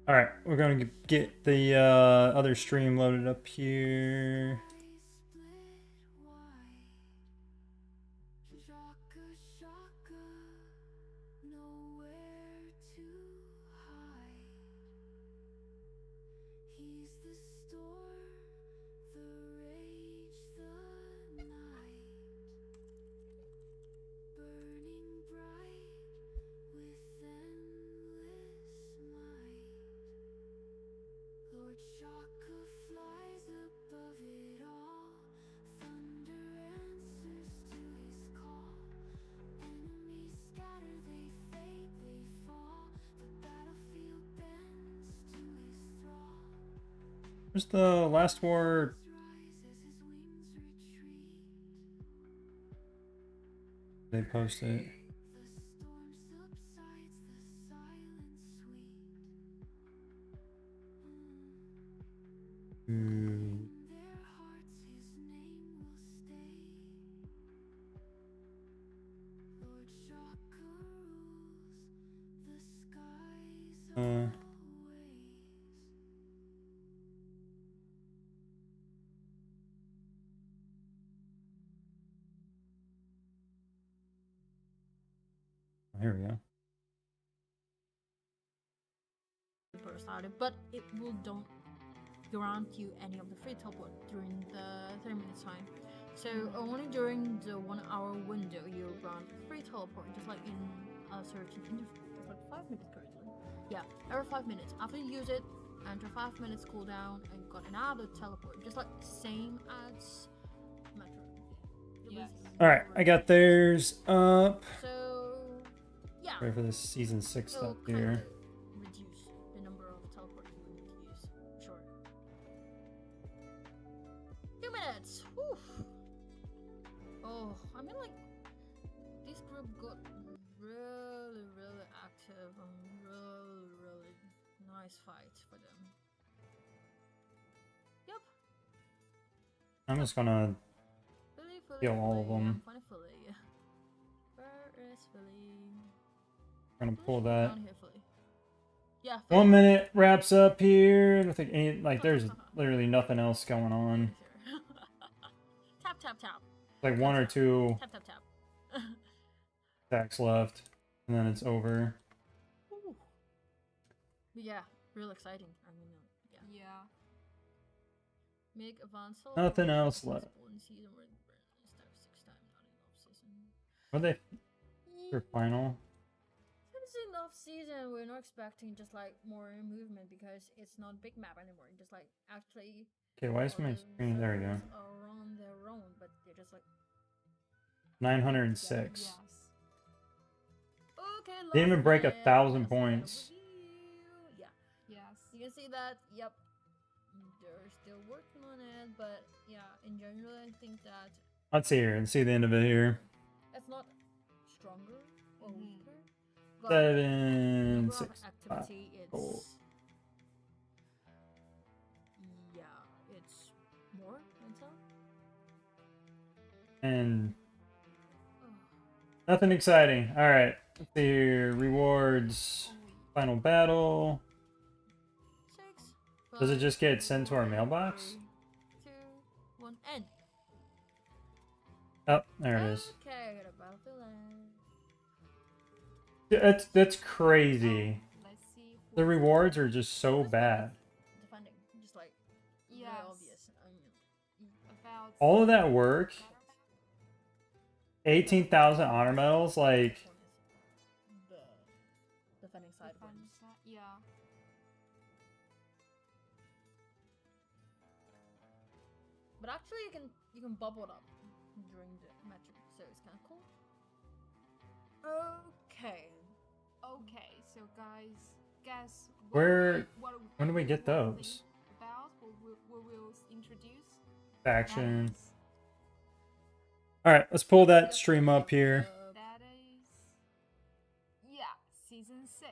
All right, we're going to get the other stream loaded up here. Where's the last war? They post it. Here we go. Started, but it will don't grant you any of the free teleport during the 30-minute time. So only during the 1 hour window you grant free teleport, just like in a certain interval. It's like 5 minutes currently. Yeah, every 5 minutes. After you use it, enter 5 minutes cooldown, and you got another teleport, just like same as Metro. Yes. All right, I got theirs up. So yeah. Ready for this season 6 stuff here. Reduce the number of teleports you need to use. Sure. 2 minutes. Whew. Oh, I mean, like, this group got really active and really nice fights for them. Yep. I'm just gonna kill all of them. Where is Philly? I'm gonna pull that. Yeah. 1 minute wraps up here. I don't think any, like there's literally nothing else going on. Tap. Like one or two Tap. attacks left, and then it's over. Ooh. Yeah, real exciting. I mean, yeah. Make advance. Nothing else left. What are they for final? Since in off season, we're not expecting just like more movement because it's not big map anymore. Just like actually. Okay, why is my screen? There we go. Are on their own, but they're just like 906. Yes. Okay. Didn't even break 1,000 points. Yeah. Yes. You can see that. Yep. They're still working on it, but yeah, in general, I think that Let's see here and see the end of it here. It's not stronger or weaker, but 7, number 6, of 5. activity, Gold. it's it's more until. And Oh, nothing exciting. All right. Let's see here. Rewards. Final battle. 6. Does it 5, just get sent to our 4, mailbox? 3, 2, 1, end. Oh, there it is. Okay, the battlefield end. That's crazy. Let's see. The rewards are just so bad. Defending, just like really Yes. obvious. I mean, About All of that work, 18,000 honor medals, like the defending side wins. Yeah. But actually, you can bubble it up during the match, so it's kind of cool. Okay. Okay, so guys, guess Where- what when do we get what we'll those? think About what we'll introduce. faction. That is- All right, let's pull that stream up here. That is, yeah, season 6.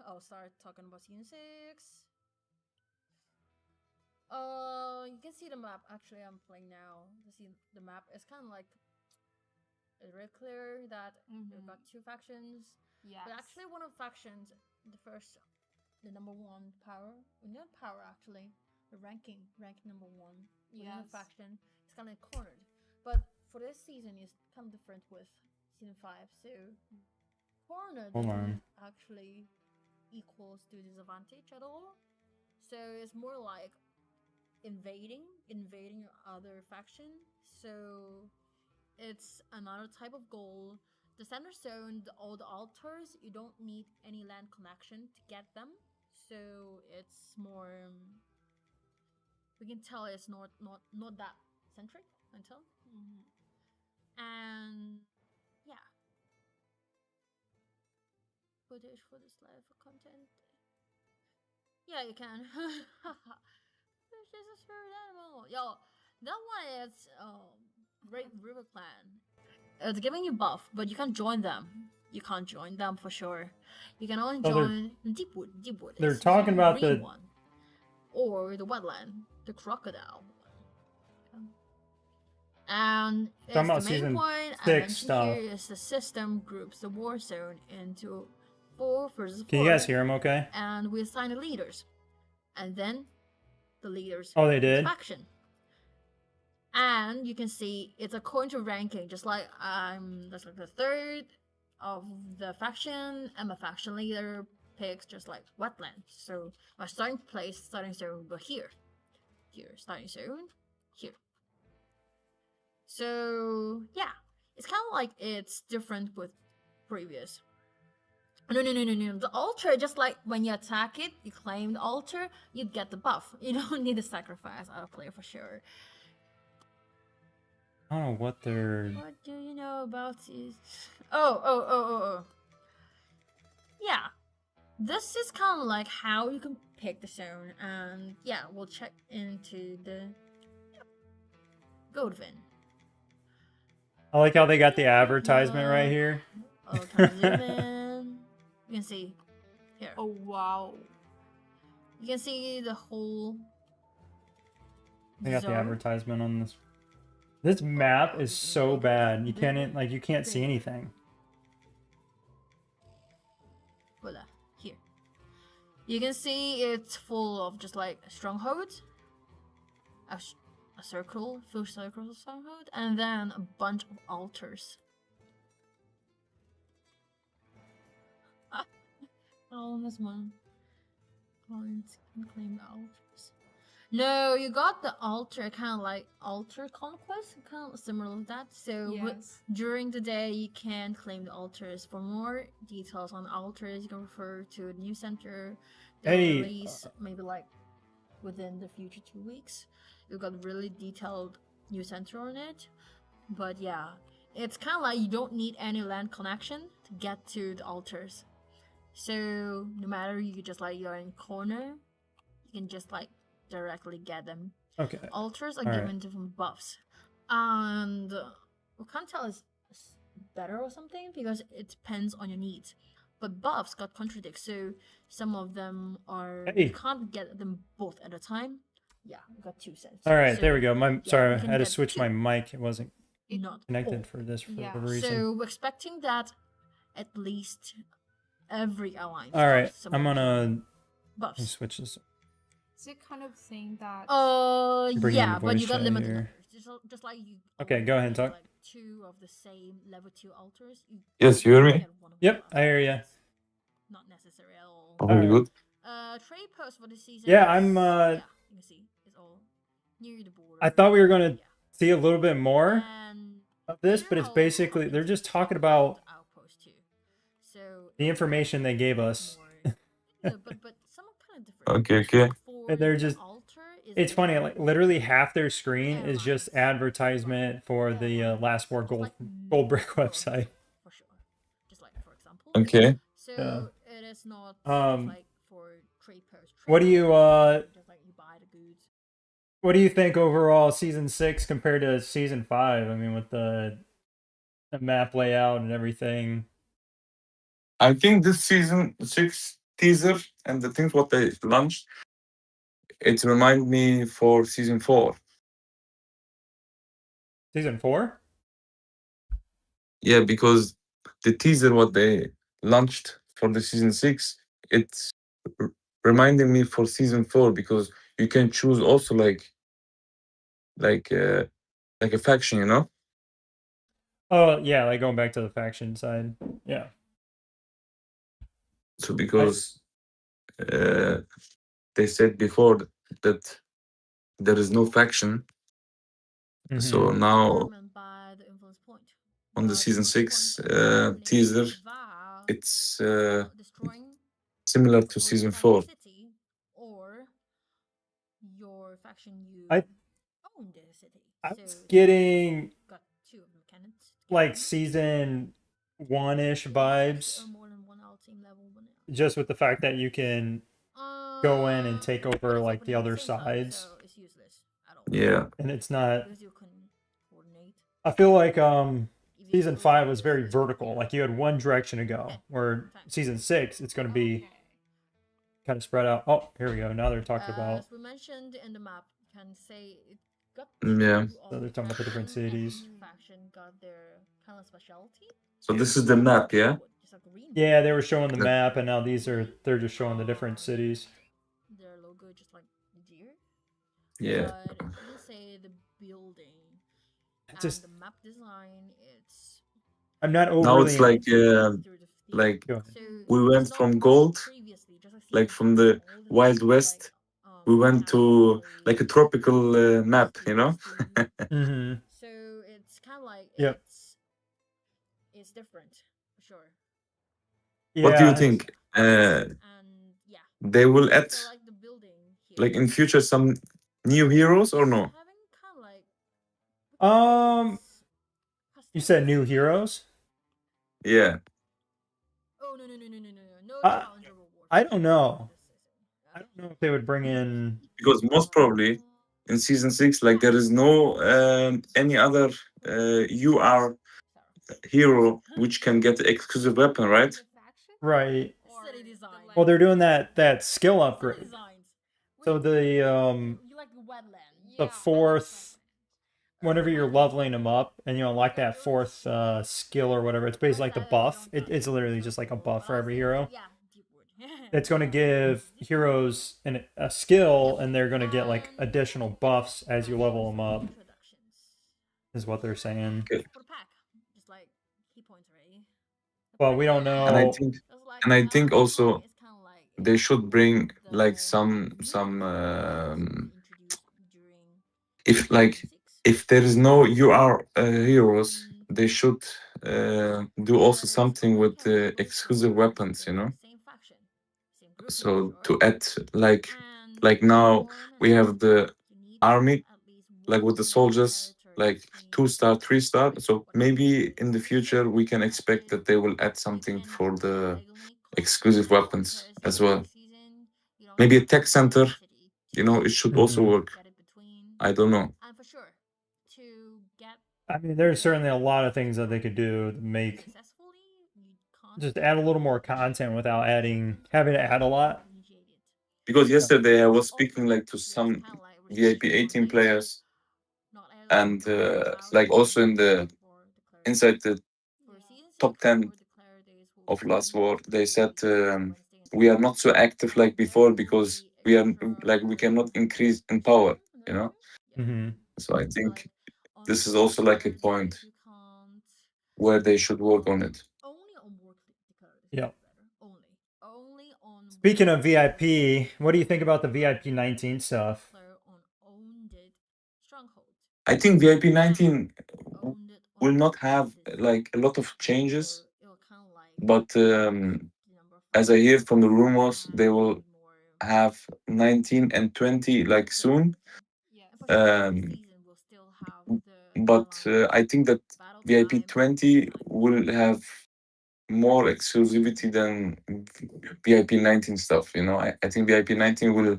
I'll start talking about season 6. You can see the map. Actually, I'm playing now. You see the map. It's kind of like it's very clear that we've got two factions. Yes. But actually, one of the factions, the number one power, well, not power actually, the ranking number one within the Yes. faction is kind of cornered. But for this season, it's kind of different with season 5. So cornered Hold doesn't on. actually equals to disadvantage at all. So it's more like invading other faction. So it's another type of goal. The center zone, all the altars, you don't need any land connection to get them. So it's more. We can tell it's not that centric until. And yeah, footage for this live content. Yeah, you can. There's just a spirit animal. Yo, that one is Great River Clan. It's giving you buff, but you can't join them. You can't join them for sure. You can only Oh, they're- join Deepwood. Deepwood. they're is talking the about green the- one, or the wetland, the crocodile one. And it's Talking the about main season point I 6 mentioned stuff. here is the system groups the Warzone into 4 versus 4. Can you guys hear him okay? And we assign the leaders, and then the leaders. Oh, they each did? faction. And you can see it's according to ranking, just like that's like the third of the faction, and my faction leader picks just like wetland. So my starting zone, but here, starting zone, here. So yeah, it's kind of like it's different with previous. No. The altar, just like when you attack it, you claim the altar, you get the buff. You don't need to sacrifice our player for sure. I don't know what they're. What do you know about this? Oh. Yeah. This is kind of like how you can pick the zone, and yeah, we'll check into the Goldvein. I like how they got the advertisement right here. Oh, can I zoom in? You can see here. Oh wow. You can see the whole. They got the zone. advertisement on this. This map is so bad. You can't see anything. Voila, here. You can see it's full of just like strongholds, a circle, full circle stronghold, and then a bunch of altars. Oh, this one. Clients can claim the altars. No, you got the altar, kind of like altar conquest, kind of similar to that. So Yes. during the day, you can claim the altars. For more details on altars, you can refer to a news center. They'll Hey, release maybe like within the future 2 weeks. You've got really detailed news center on it. But yeah, it's kind of like you don't need any land connection to get to the altars. So no matter you just like you're in corner, you can just like directly get them Okay. Altars are All right. given different buffs, and we can't tell it's better or something because it depends on your needs. But buffs got contradicts, so some of them are you Hey. can't get them both at a time. Yeah, we got 2 cents. All right, So, there we go. Sorry, I you can had to get switch my 2, mic. It wasn't not connected all. for this for Yeah. whatever reason. So we're expecting that at least every alliance. All right, got some I'm of the gonna let me buffs. switch this. Is it kind of saying that? Bring in Yeah, the but you voice got chat limited here. numbers. Just like you. Okay, go ahead and talk. Like 2 of the same level 2 altars. Yes, you hear me? get one of the Yep, buffs. I hear ya. It's not necessary at all. Oh, very Alright. good. Trade post for the season. Yeah, is- I'm, Yeah, you can see it's all near the border. I thought we were gonna Yeah. see a little bit more And of this, later but it's I'll basically hop they're into just the talking top about of the outpost too. So the information they gave us. more, yeah, but some are kind of different. Okay, okay. For And they're the just altar is it's funny, like literally half their screen Yeah, is just lines. advertisement for the Yeah, last war just gold like gold brick no website. for sure. Just like for example. Okay. So Yeah. it is not Um, like for trade post. What do you Just like you buy the goods. what do you think overall season 6 compared to season 5? I mean, with the map layout and everything. I think this season 6 teaser and the things what they launched, it remind me for season 4. Season 4? Yeah, because the teaser what they launched for the season 6, it's reminding me for season 4 because you can choose also like a faction, you know? Oh, yeah, like going back to the faction side. Yeah. So because they said before that there is no faction, so Mhm. now Determined by the influence point. on the But season influence 6 point happening teaser, via, it's destroying similar to or season defending 4. city or your faction you I- own the city. I So was it's getting got 2 of the mechanics. like season 1-ish vibes, More than 1 out team level. just with the fact that you can go in and take But over it's like the opening at other same time, sides, so it's useless at all. Yeah. and it's not. Because you couldn't coordinate. I feel like If you season close 5 it, was very it's- vertical. yeah. Like you had one direction to go. Okay, Where thanks. season 6, it's going to be Okay. kind of spread out. Oh, here we go. Now they're talking about. As we mentioned in the map, you can say it got Yeah. two So of they're talking about the different faction, and cities. each faction got their kind of specialty. So this is the map, yeah? Just like green. Yeah, they were showing the That- map, and now they're just showing the different cities. Their logo just like the deer. Yeah. But it didn't say the building. And Just the map design, it's I'm not overly. Now it's like through the theme. like Go ahead. So we it's went not from like gold, previously, just like like season from 5, the all Wild themes, West, like, we went to like a tropical map, you know? Mm-hmm. So it's kind of like Yep. it's different for sure. Yeah. What do you think? And yeah, They will add so like the building here. like in future some new heroes or no? Having kind of like You said new customizations. heroes? Yeah. Oh no Uh, challenger reward. I don't know. I don't know if they would bring in. Because most probably in season 6 like there is no any other UR hero which can get the exclusive weapon, right? Right. City design. Well, they're doing that skill City upgrade. designs. So the You like the wetland. the fourth, whenever you're leveling them up and you unlock that fourth skill or whatever, it's basically like the buff. It's literally just like a buff for every hero. Yeah, Deepwood. It's going to give heroes a skill, and they're going to get like additional buffs as you level them up. Is what they're saying. Okay. For the pack, just like key points, right? Well, we don't And I know. think also they should bring like some if there is no UR heroes, they should do also something with the exclusive weapons, you know. So to add like now we have the army like with the soldiers like 2-star 3-star, so maybe in the future we can expect that they will add something for the exclusive weapons as well. Maybe a tech center, you know, it should also Mhm. work. Get it between I don't know. And for sure, to get I mean, there's certainly a lot of things that they could do to make successfully, you can't just add a little more content without having to add a lot. initiate it. Because yesterday I was Also, speaking like to it's some kind of like VIP restricted 18 content. players, Not everyone and allowed like to also in the or declare inside the for season top 6 10 or declare days will of last begin war, they said Wednesday and we are Thursday. not so active like before because we are like we cannot increase in power, you know. Mm-hmm. So I But think like on this is also like a declared point days, you can't where they should work on it. only on war declared days. Yep. Better. Only on Speaking war of VIP, what do you think about the VIP 19 stuff? declare on owned stronghold. I think VIP 19 Owned it will on not have owned. like a lot of changes, So it'll kind of like but the number of as I hear rounds from the rumors, and they will more have 19 and 20 like soon. Yes. and for sure, the Um, season will still have the but kinda like I think that battle VIP time 20 time. will have more exclusivity than VIP 19 stuff. You know, I think VIP 19 will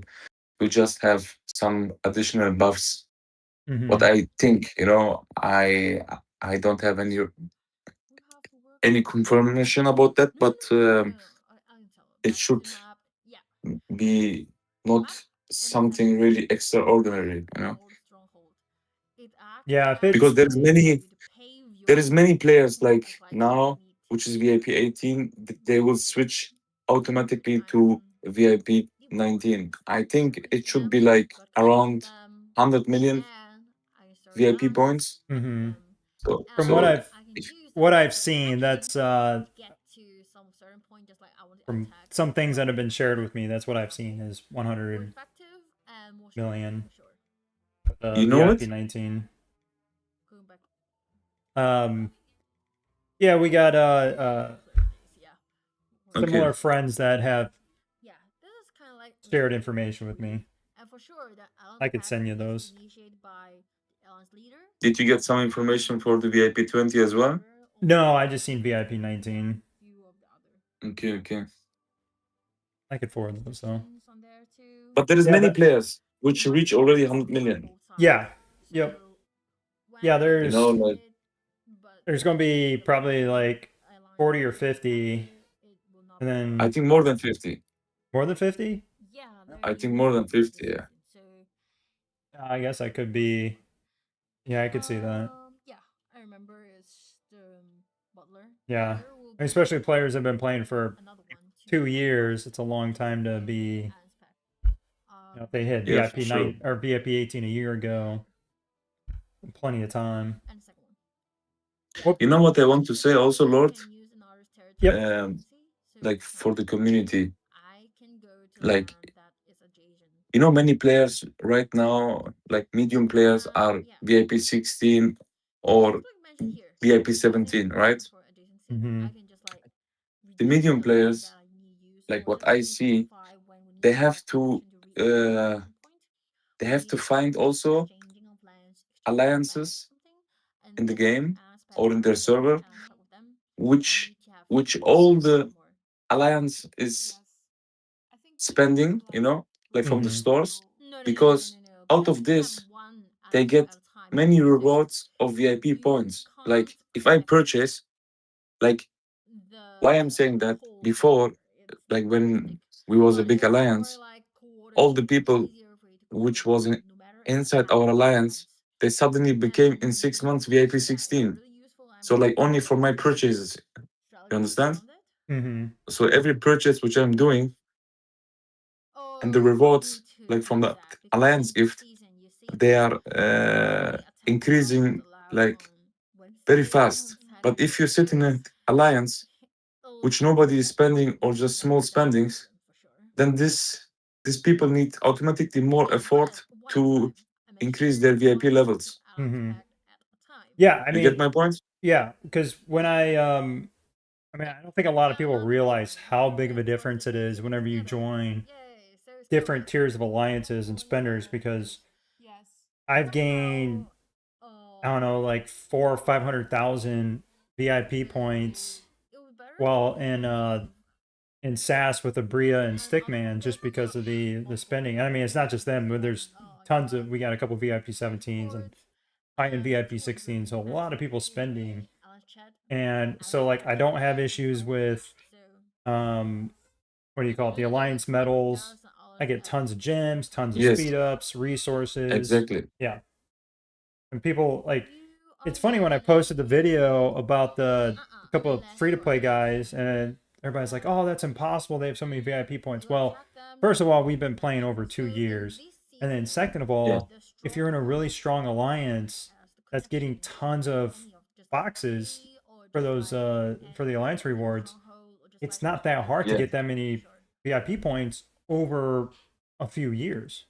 just have some additional buffs. Mm-hmm. What I think, you know, I don't have We have to work any confirmation about that, but I can tell it back to should map. Yeah, be the map not and something essentially really extraordinary, you know. old stronghold. It acts Yeah, if as Because it's a way to pave there your is many way players like as like now, meet which is VIP 18, they will switch automatically to VIP 19. I think it should be like around 100 million and I start VIP points. mm-hmm. So, From so what I've seen, that's to get to some certain point, just like I want to from attack some things that have been shared with me. That's what I've seen is more 100 effective and more million. for sure. You know VIP it? 19. Going back, Yeah, we got yeah. similar Okay. friends that have Yeah, this is kind of like shared information with me. and for sure that I could send you those. initiated by the alliance leader. Did you get some information for the VIP 20 as well? No, I just seen VIP 19. Few of the other Okay, okay. I could forward those though. things on there too. But there is Yeah, many but players which reach already 100 million. yeah, yep. Yeah, You know, like there's going to be probably like 40 or 50, and I then think more than 50. more than 50. Yeah, I think more than 50, yeah. So I guess I could be. Yeah, I could see that. yeah, I remember it's the butler. Yeah, Butler will be especially players have been playing for another one to 2 years. It's a long time to be. You know, if they hit Yeah, VIP for sure. 9 or VIP 18 a year ago, plenty of time. and the second one. You know what I want to say also, Lord? Can use an artist Yep. territory So like for the community, I can go to like land that is adjacent. you know, many players right now, like medium players, are VIP 16 or VIP 17, right? Mm-hmm. I can just like The medium players, like what I see, they have to find also alliances in the game or in their server, which all the alliance is spending, you know, like from the Mm-hmm. stores, because out of this they get many rewards of VIP points. Like if I purchase, like why I'm saying that before, like when we was a big alliance, all the people which was inside our alliance, they suddenly became in 6 months VIP 16. So like only for my purchases, you understand? Mm-hmm. So every purchase which I'm doing and the rewards like from the alliance gift, they are increasing like very fast. But if you sit in an alliance which nobody is spending or just small spendings, then these people need automatically more effort to increase their VIP levels. Mm-hmm. Yeah, I You get mean, my point? yeah, because when I mean, I don't think a lot of people realize how big of a difference it is whenever you join different tiers of alliances and spenders, because Yes. I've gained, I don't know, like 400 or 500,000 VIP points while in SAS with Abria and Stickman just because of the spending. I mean, it's not just them, but there's tons of, we got a couple VIP 17s and high-end VIP 16s, so a lot of people spending. And so like I don't have issues with what do you call it, the alliance medals. I get tons of gems, tons of Yes, speed ups, resources. exactly. Yeah. And people like, it's funny when I posted the video about the couple of free-to-play guys, and everybody's like, oh, that's impossible, they have so many VIP points. Well, first of all, we've been playing over 2 years, and then second of Yeah. all, if you're in a really strong alliance that's getting tons of boxes for those for the alliance rewards, it's not that hard to Yeah. get that many VIP points over a few years.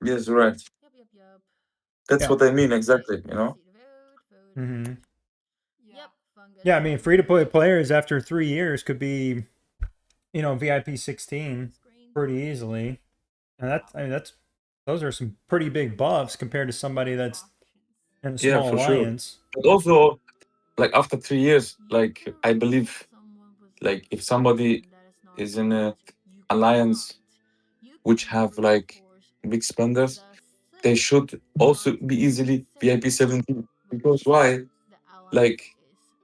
Yes, right. Yep. That's Yeah. what I mean exactly, you know? Mm-hmm. Yeah. Yeah, I mean, free to play players after 3 years could be, you know, VIP 16 pretty easily. And that's, I mean, those are some pretty big buffs compared to somebody that's in a Yeah, small for sure. alliance. But also, like after 3 years, like I believe, like if somebody is in a alliance which have like big spenders, they should also be easily VIP 17. Because why? Like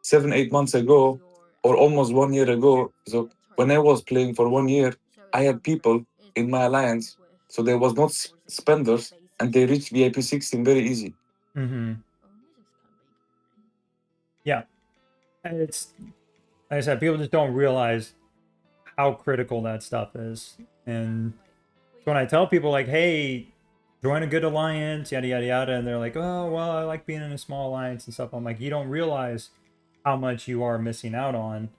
7, 8 months ago, or almost 1 year ago, so when I was playing for 1 year, I had people in my alliance, so there was not spenders, and they reached VIP 16 very easy. Mm-hmm. Yeah. And it's, like I said, people just don't realize how critical that stuff is. And so when I tell people like, hey, join a good alliance, yada yada yada, and they're like, oh well, I like being in a small alliance and stuff. I'm like, you don't realize how much you are missing out on.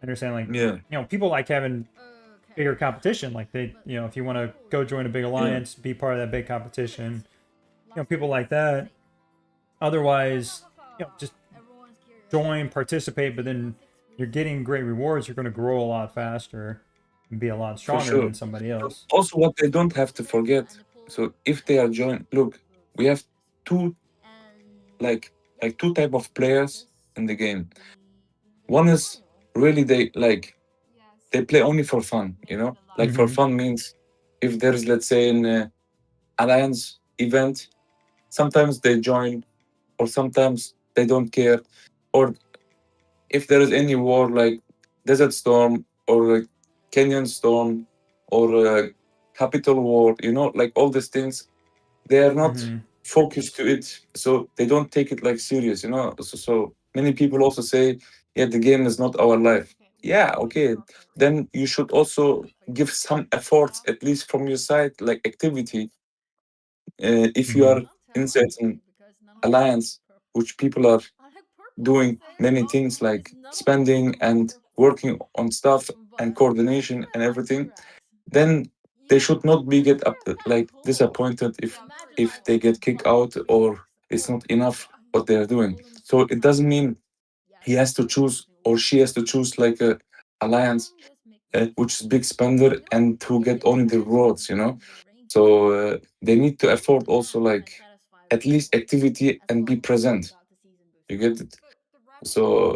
Understand, like, Yeah, you know, people like having bigger competition. Like they, you know, if you want to go join a big alliance, be part of that big competition, you know, people like that. Otherwise, you know, just join, participate, but then you're getting great rewards. You're going to grow a lot faster and be a lot for stronger sure. than somebody But else. also, what they don't have to forget. So if they are joined, look, we have two like two type of players in the game. One is really they play only for fun, you know. Like for Mm-hmm. fun means if there's let's say an alliance event, sometimes they join, or sometimes they don't care, or if there is any war like Desert Storm or Kenyan Storm or Capital War, you know, like all these things, they are not Mm-hmm. focused to it, so they don't take it like serious, you know. So many people also say, yeah, the game is not our life. Yeah, okay, then you should also give some efforts at least from your side, like activity. If you Mm-hmm. are in certain alliance which people are doing many things like spending and working on stuff and coordination and everything, then they should not be get up like disappointed if they get kicked out or it's not enough what they are doing. So it doesn't mean he has to choose or she has to choose like a alliance which is big spender and who get only the rewards, you know. So they need to afford also like at least activity and be present. You get it? So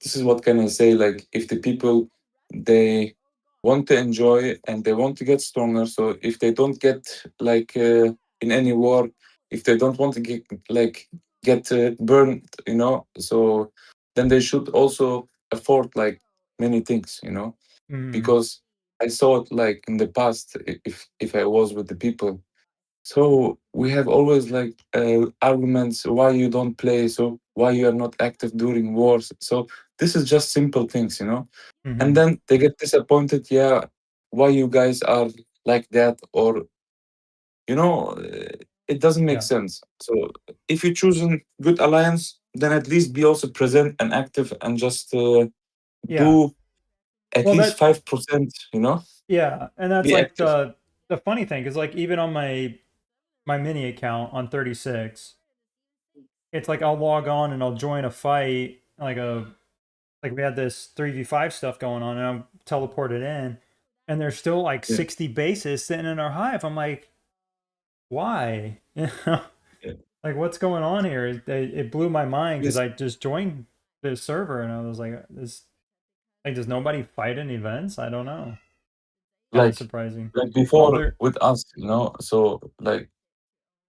this is what can I say? Like if the people they want to enjoy and they want to get stronger. So if they don't get like in any war, if they don't want to get burned, you know, so then they should also afford like many things, you know, Mm-hmm. because I saw it like in the past if I was with the people, so we have always like arguments why you don't play, so why you are not active during wars. So this is just simple things, you know. And Mm-hmm. then they get disappointed. Yeah, why you guys are like that, or you know, it doesn't make Yeah. sense. So if you choose a good alliance, then at least be also present and active and just Yeah. do at Well, least that, 5%. You know, yeah, and that's be like active. the funny thing is like even on my mini account on 36, it's like I'll log on and I'll join a fight like we had this 3v5 stuff going on and I'm teleported in and there's still like Yeah, 60 bases sitting in our hive. I'm like, why? You know, yeah. like what's going on here? It blew my mind because Yes. I just joined the server and I was like, this, like, does nobody fight in events? I don't know. Kind of like surprising. like Well, before they're with us, you know. So like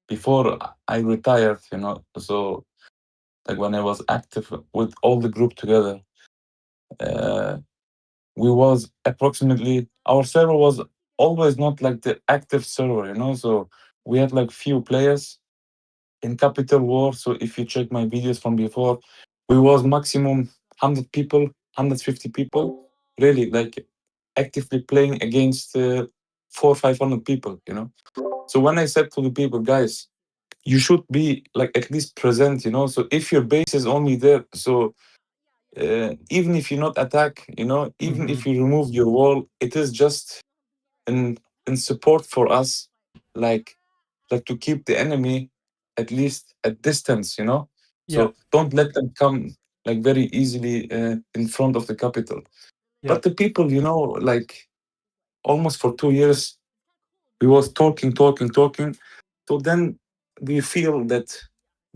before I retired, you know. So like when I was active with all the group together, uh, we was approximately our server was always not like the active server, you know. So we had like few players in Capital War. So if you check my videos from before, we was maximum 100 people, 150 people, really like actively playing against 500 people, you know. So when I said to the people, guys, you should be like at least present, you know. So if your base is only there, so even if you not attack, you know, even if you remove your wall, it is just in support for us, like to keep the enemy at least at distance, you know. Yep. So don't let them come like very easily in front of the capital. But Yep. the people, you know, like almost for 2 years, we was talking. So then we feel that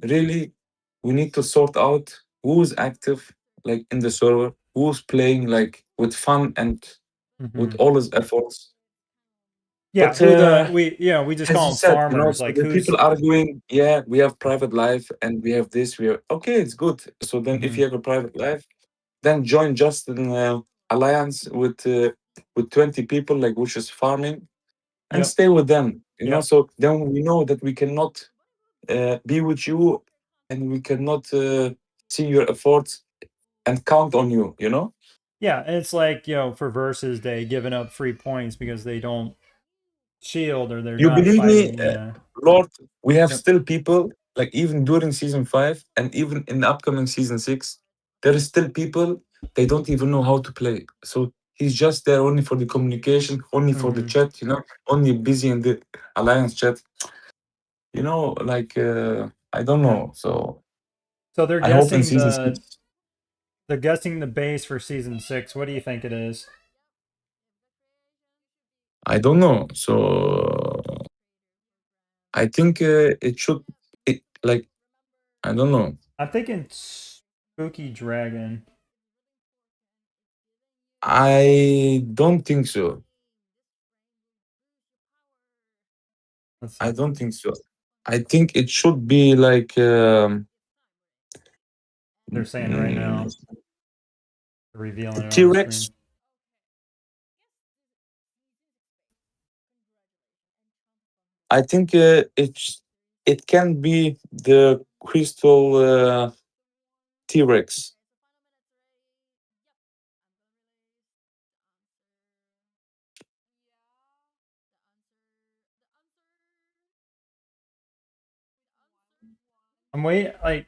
really we need to sort out who's active like in the server, who's playing like with fun and with all his efforts. Yeah, But who the we just as call you them said, you know, farmers. so Like the people who's arguing, yeah, we have private life and we have this, we have okay, it's good. So then if Mhm. you have a private life, then join just an alliance with 20 people, like which is farming, and Yep. stay with them, you know. Yep. So then we know that we cannot be with you and we cannot see your efforts and count on you, you know. Yeah, and it's like, for versus day giving up free points because they don't shield or they're You not believe me, fighting. Yeah. Lord, we have Yep. still people, like even during season 5 and even in the upcoming season 6, there is still people, they don't even know how to play. So he's just there only for the communication, only for the chat, you know, only busy in the alliance chat. You know, like I don't Yeah. know. So So they're I hope in guessing season 6, the base for season 6. What do you think it is? I don't know. So I think it should, it like, I don't know. I'm thinking Spooky Dragon. I don't think so. Let's I see. don't think so. I think it should be like They're saying right mm, now. They're revealing it on the T-Rex. screen. I think it can be the crystal T-Rex I'm waiting like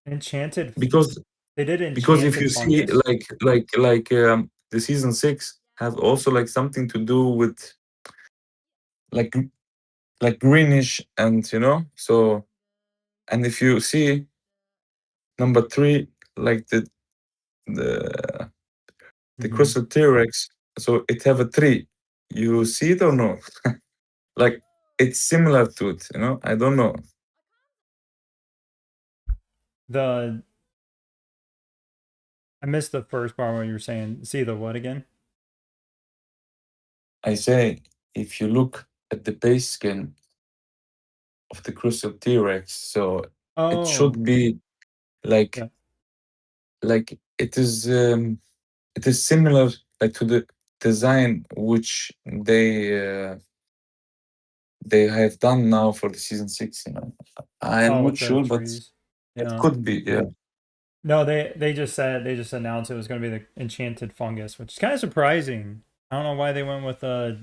enchanted. because They did if you enchanted see fungus. the season 6 have also like something to do with like greenish and you know. So and if you see number 3, like the Mhm. crystal T-Rex, so it have a tree. You see it or no? Like it's similar to it, you know. I don't know. The I missed the first part where you were saying see the what again? I say if you look at the base skin of the crystal T-Rex, so it Oh, should be like yeah. it is similar like to the design which they have done now for the season 6, you know. I am Oh, not with the sure, but trees. it Yeah. could be, yeah. No, they just announced it was going to be the enchanted fungus, which is kind of surprising. I don't know why they went with uh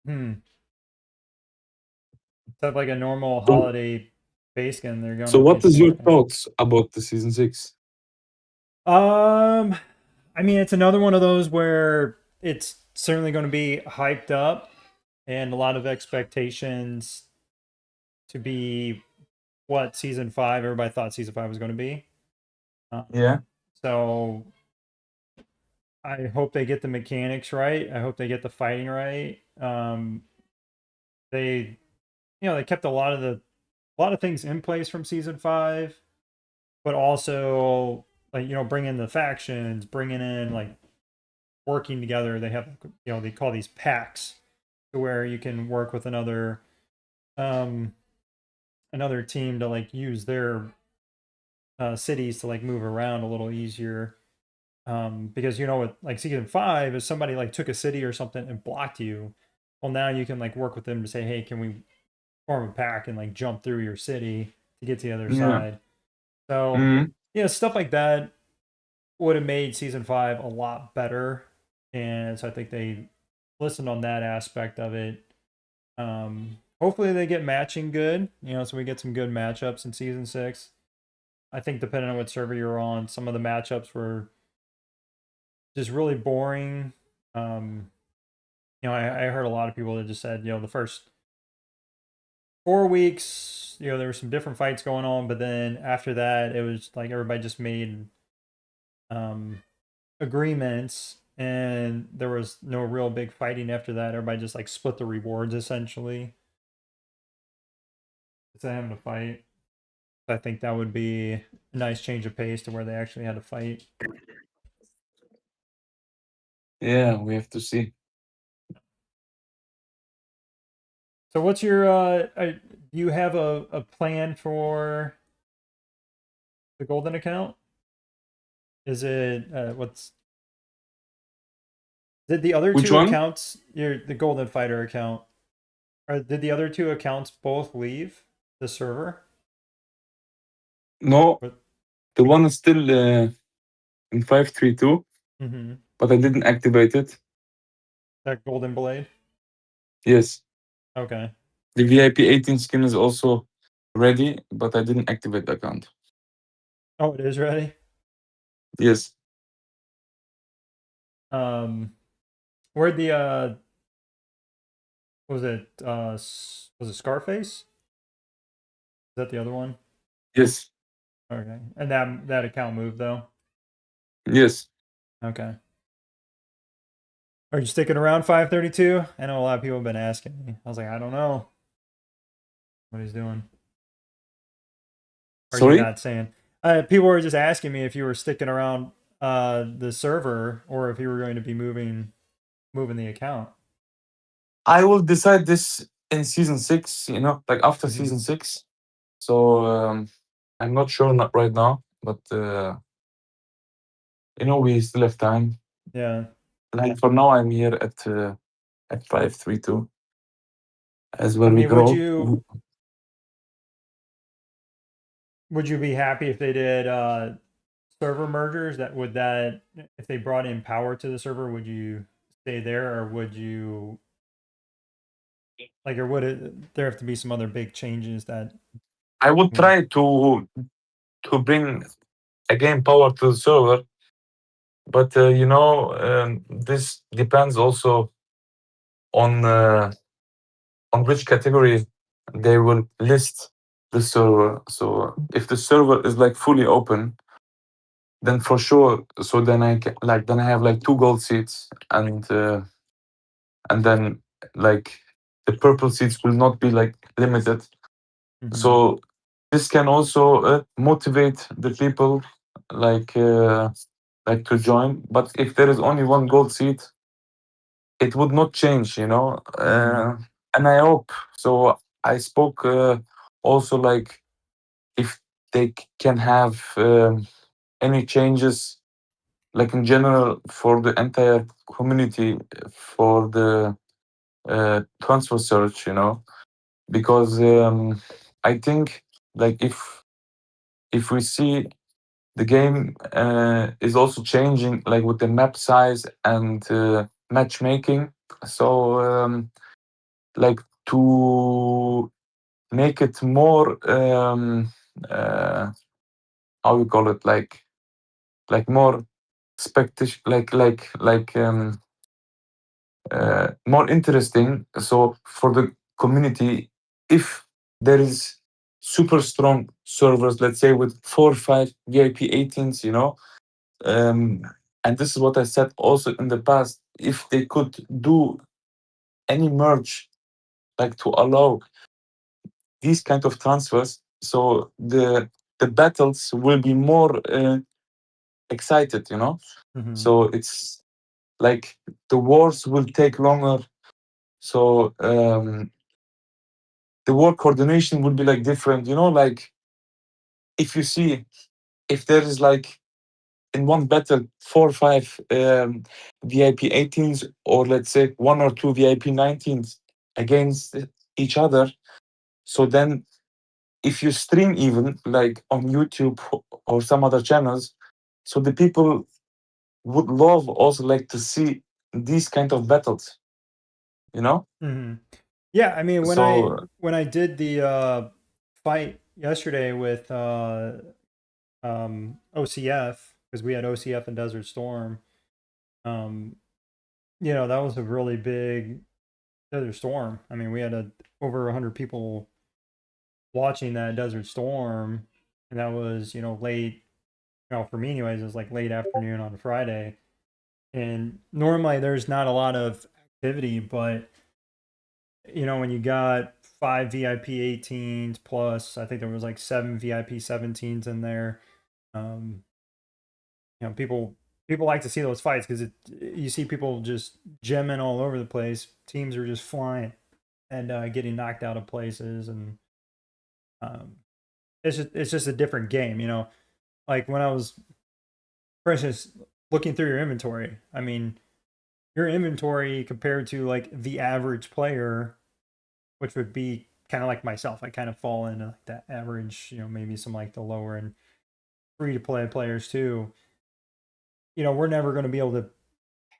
hmm instead of like a normal So, holiday base skin, they're going so with the what is your enchanted fungus. thoughts about the season 6? Um, I mean, it's another one of those where it's certainly going to be hyped up and a lot of expectations to be what season 5 everybody thought season 5 was going to be. Yeah. So I hope they get the mechanics right. I hope they get the fighting right. They they kept a lot of the a lot of things in place from season 5, but also like bringing the factions, bringing in like working together. They have they call these packs, to where you can work with another team to like use their cities to like move around a little easier. Because with like season 5, if somebody like took a city or something and blocked you, well, now you can like work with them to say, hey, can we form a pack and like jump through your city to get to the other Yeah. side. So Mhm. stuff like that would have made season 5 a lot better, and so I think they listened on that aspect of it. Hopefully they get matching good, so we get some good matchups in season 6. I think depending on what server you're on, some of the matchups were just really boring. I heard a lot of people that just said, the first 4 weeks, there were some different fights going on, but then after that, it was like everybody just made agreements, and there was no real big fighting after that. Everybody just like split the rewards essentially instead of having to fight. I think that would be a nice change of pace to where they actually had to fight. Yeah, we have to see. So what's your do you have a plan for the golden account? Is it what's did the other Which two one? accounts, the GoldenFighter account, or did the other two accounts both leave the server? No, But, the one is still in 532, mm-hmm. but I didn't activate it. That Golden Blade? Yes. Okay. The VIP 18 skin is also ready, but I didn't activate the account. Oh, it is ready? Yes. Where'd the was it Scarface? Is that the other one? Yes. Okay. And that account moved though? Yes. Okay. Are you sticking around 532? I know a lot of people have been asking me. I was like, I don't know what he's doing. Are you Sorry? not saying? People were just asking me if you were sticking around the server, or if you were going to be moving the account. I will decide this in season 6, like after Mhm. season 6. So I'm not sure not right now, but we still have time. Yeah. Like for now, I'm here at 532. As when I we mean, would grow, you be happy if they did server mergers? That if they brought in power to the server, would you stay there, or would you or would there have to be some other big changes that I would try to bring again power to the server, but this depends also on which category they will list the server. So if the server is like fully open, then for sure. So then then I have like 2 gold seats, and then like the purple seats will not be like limited. So this can also motivate the people like to join. But if there is only 1 gold seat, it would not change. And I hope so. I spoke also like if they can have any changes, like in general for the entire community for the transfer search. Because I think like if we see the game is also changing, like with the map size and matchmaking. So like to make it more how you call it, like more spectac more interesting. So for the community, if there is super strong servers, let's say with 4 or 5 VIP 18s, and this is what I said also in the past, if they could do any merge, like to allow these kind of transfers, so the battles will be more excited, Mm-hmm. so it's like the wars will take longer, so the war coordination would be like different, like if you see, if there is like in one battle 4 or 5 VIP 18s, or let's say 1 or 2 VIP 19s against each other, so then if you stream even like on YouTube or some other channels, so the people would love also like to see these kind of battles, Mm-hmm. Yeah, I mean so when I did the fight yesterday with OCF, because we had OCF and Desert Storm, um, that was a really big Desert Storm. I mean, we had over 100 people watching that Desert Storm, and that was late. For me, anyways, it was like late afternoon on a Friday, and normally there's not a lot of activity, but when you got 5 VIP 18s plus, I think there was like 7 VIP 17s in there. Um, people like to see those fights because you see people just gemming all over the place. Teams are just flying and getting knocked out of places, and um, it's just a different game. Like when I was, for instance, looking through your inventory. I mean, your inventory compared to like the average player, which would be kind of like myself. I kind of fall into like that average, maybe some like the lower and free to play players too. We're never going to be able to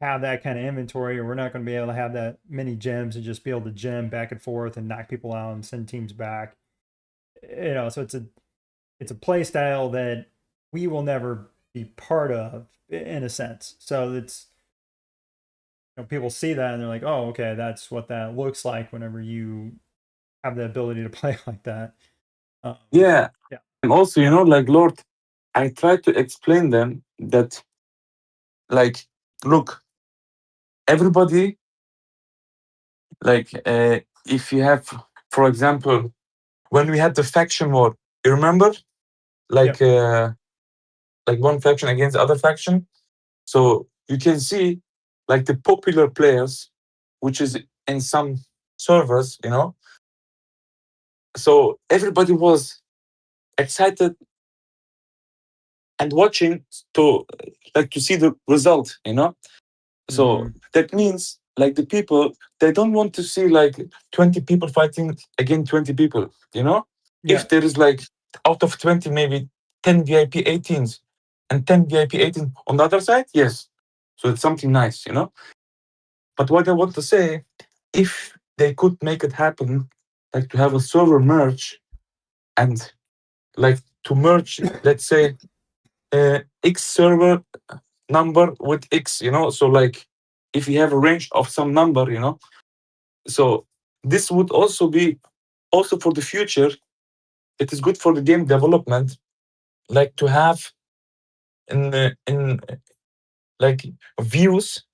have that kind of inventory, or we're not going to be able to have that many gems and just be able to gem back and forth and knock people out and send teams back. So it's a play style that we will never be part of in a sense. So it's people see that and they're like, oh, okay, that's what that looks like whenever you have the ability to play like that. yeah. Yeah. And also, like Lord, I try to explain them that, like, look, everybody, like, if you have, for example, when we had the faction war, you remember, like, Yep. like one faction against the other faction. So you can see, like, the popular players, which is in some servers, So everybody was excited and watching to, like, to see the result, So Mm-hmm. that means like the people, they don't want to see like 20 people fighting against 20 people, Yeah. If there is like out of 20, maybe 10 VIP 18s and 10 VIP 18 on the other side, yes. So it's something nice, But what I want to say, if they could make it happen, like to have a server merge and like to merge, let's say, X server number with X, So like if you have a range of some number, So this would also be also for the future. It is good for the game development, like to have in like views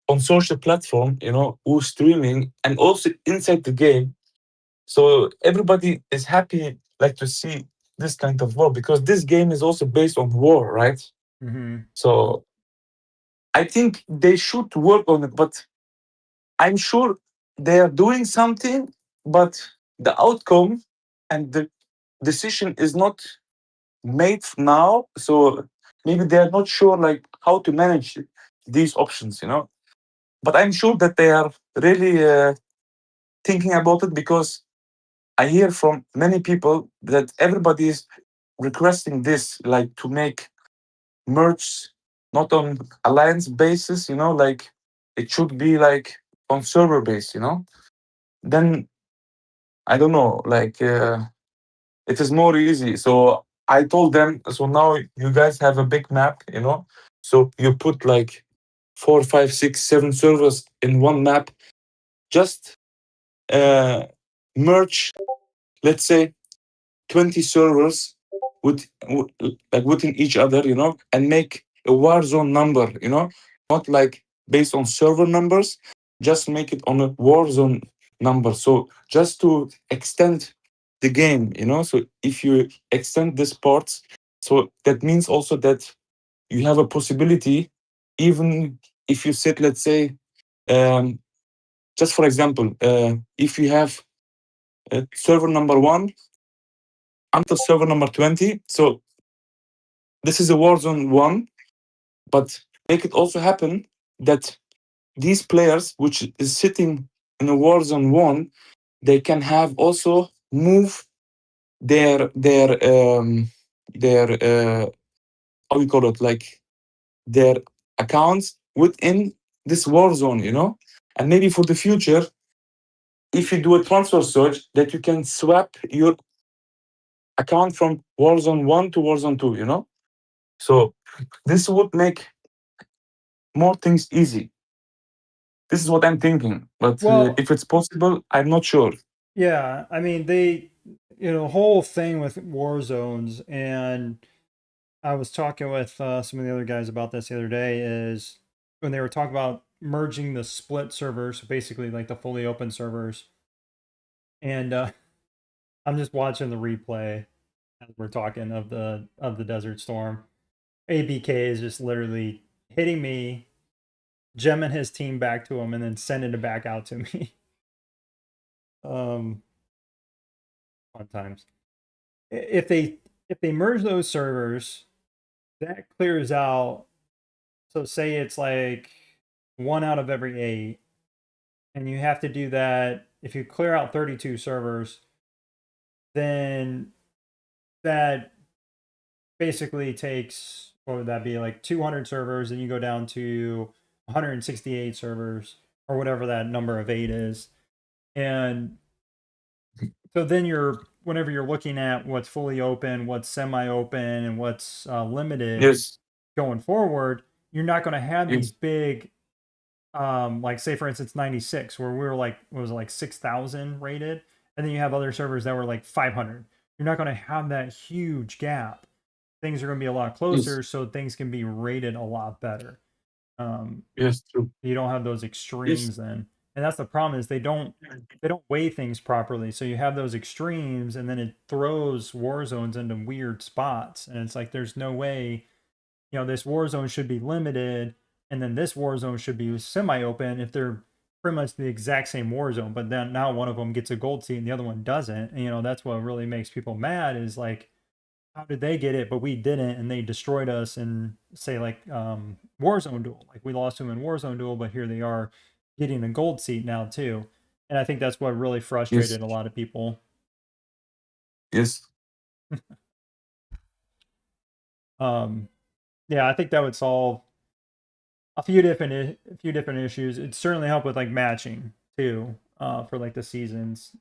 on social platform, who's streaming and also inside the game. So everybody is happy like to see this kind of war because this game is also based on war, right? Mm-hmm. So I think they should work on it, but I'm sure they are doing something, but the outcome and the decision is not made now. So maybe they are not sure like how to manage these options, But I'm sure that they are really thinking about it because I hear from many people that everybody is requesting this, like to make merge not on alliance basis, like it should be like on server base, Then I don't know, like it is more easy. So I told them, so now you guys have a big map, So you put like 4, 5, 6, 7 servers in one map. Just uh, merge, let's say, 20 servers like within each other, and make a Warzone number, not like based on server numbers. Just make it on a Warzone number. So just to extend the game, you know. So if you extend this parts, so that means also that you have a possibility, even if you set, let's say, um, just for example, if you have server number 1 until server number 20, so this is a Warzone 1, but make it also happen that these players which is sitting in a Warzone 1, they can have also move their how you call it, like their accounts within this war zone, you know. And maybe for the future, if you do a transfer search, that you can swap your account from Warzone 1 to Warzone 2, you know. So this would make more things easy. This is what I'm thinking, but Well, if it's possible, I'm not sure. yeah, I mean, they, whole thing with war zones, and I was talking with some of the other guys about this the other day, is when they were talking about merging the split servers, so basically like the fully open servers. And I'm just watching the replay as we're talking of the Desert Storm. ABK is just literally hitting me, gemming his team back to him, and then sending it back out to me. Fun times. If they merge those servers, that clears out. So say it's like 1 out of every 8, and you have to do that. If you clear out 32 servers, then that basically takes, what would that be, like 200 servers, and you go down to 168 servers, or whatever that number of 8 is. And so then whenever you're looking at what's fully open, what's semi-open, and what's limited Yes, going forward, you're not going to have these yes, big, like say for instance 96, where we were like, what was it, like 6,000 rated, and then you have other servers that were like 500. You're not going to have that huge gap. Things are going to be a lot yes, closer, so things can be rated a lot better. yes, true. You don't have those Yes, extremes then, and that's the problem, is they don't weigh things properly. So you have those extremes, and then it throws war zones into weird spots, and it's like there's no way, this war zone should be limited, and then this war zone should be semi-open if they're pretty much the exact same war zone. But then now one of them gets a gold seat and the other one doesn't. And that's what really makes people mad, is like, how did they get it but we didn't, and they destroyed us in, say, like Warzone Duel. Like, we lost them in Warzone Duel, but here they are getting a gold seat now too. And I think that's what really yes, frustrated a lot of people. yes, Yeah, I think that would solve a few different issues. It'd certainly help with like matching too, for like the seasons,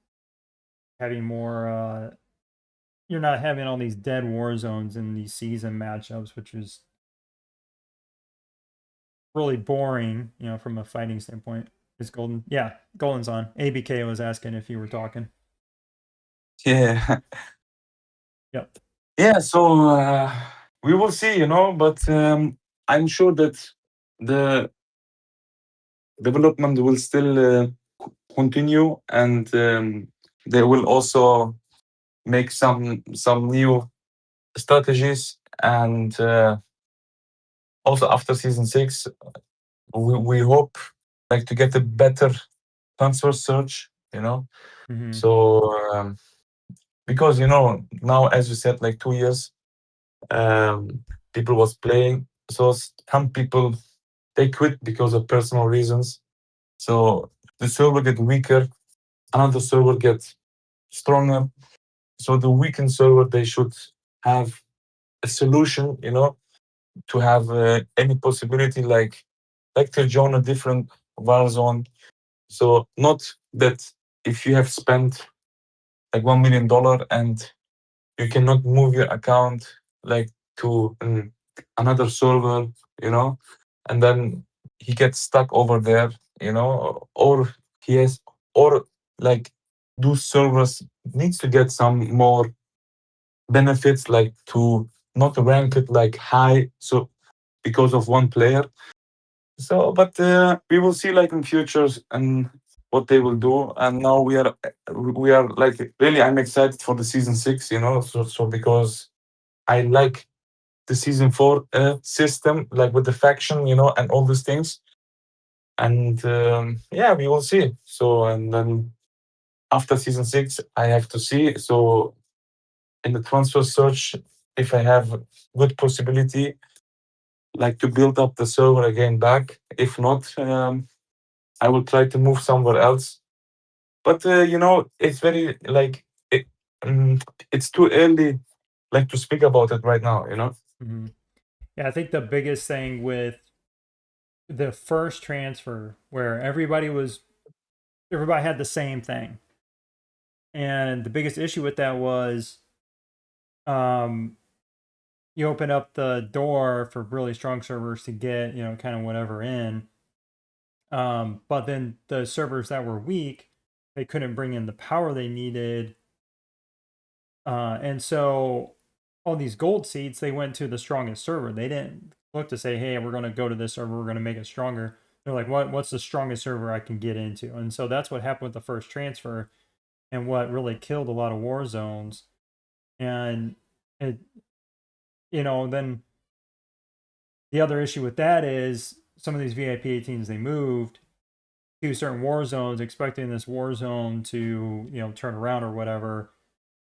having more you're not having all these dead war zones in these season matchups, which is really boring, from a fighting standpoint. Is Golden? Yeah, Golden's on. ABK was asking if you were talking. yeah. Yep. Yeah, so we will see, you know, but I'm sure that the development will still continue, and they will also make some new strategies, and also after season 6, we hope like to get a better transfer search, you know. Mm-hmm. So because now, as you said, like 2 years, people was playing, so some people, they quit because of personal reasons. So the server get weaker, another server gets stronger. So the weakened server, they should have a solution, to have any possibility, like to join a different war zone. So not that if you have spent like $1 million and you cannot move your account like to another server, and then he gets stuck over there, or he has, or like those servers needs to get some more benefits, like to not rank it like high, so because of one player. So, but we will see like in futures and what they will do. And now we are like really, I'm excited for the season 6, you know, so because I like the season 4 system, like with the faction, you know, and all these things. And yeah, we will see. So, and then after season 6, I have to see. So, in the transfer search, if I have good possibility, like to build up the server again back. If not, I will try to move somewhere else. But you know, it's very like it's too early, like to speak about it right now. You know. Mhm. Yeah, I think the biggest thing with the first transfer where everybody had the same thing. And the biggest issue with that was you open up the door for really strong servers to get, you know, kind of whatever in. But then the servers that were weak, they couldn't bring in the power they needed. And so all these gold seeds, they went to the strongest server. They didn't look to say, hey, we're going to go to this server, we're going to make it stronger. They're like, what's the strongest server I can get into? And so that's what happened with the first transfer and what really killed a lot of war zones. And it, you know, then the other issue with that is some of these VIP 18s, they moved to certain war zones expecting this war zone to, you know, turn around or whatever.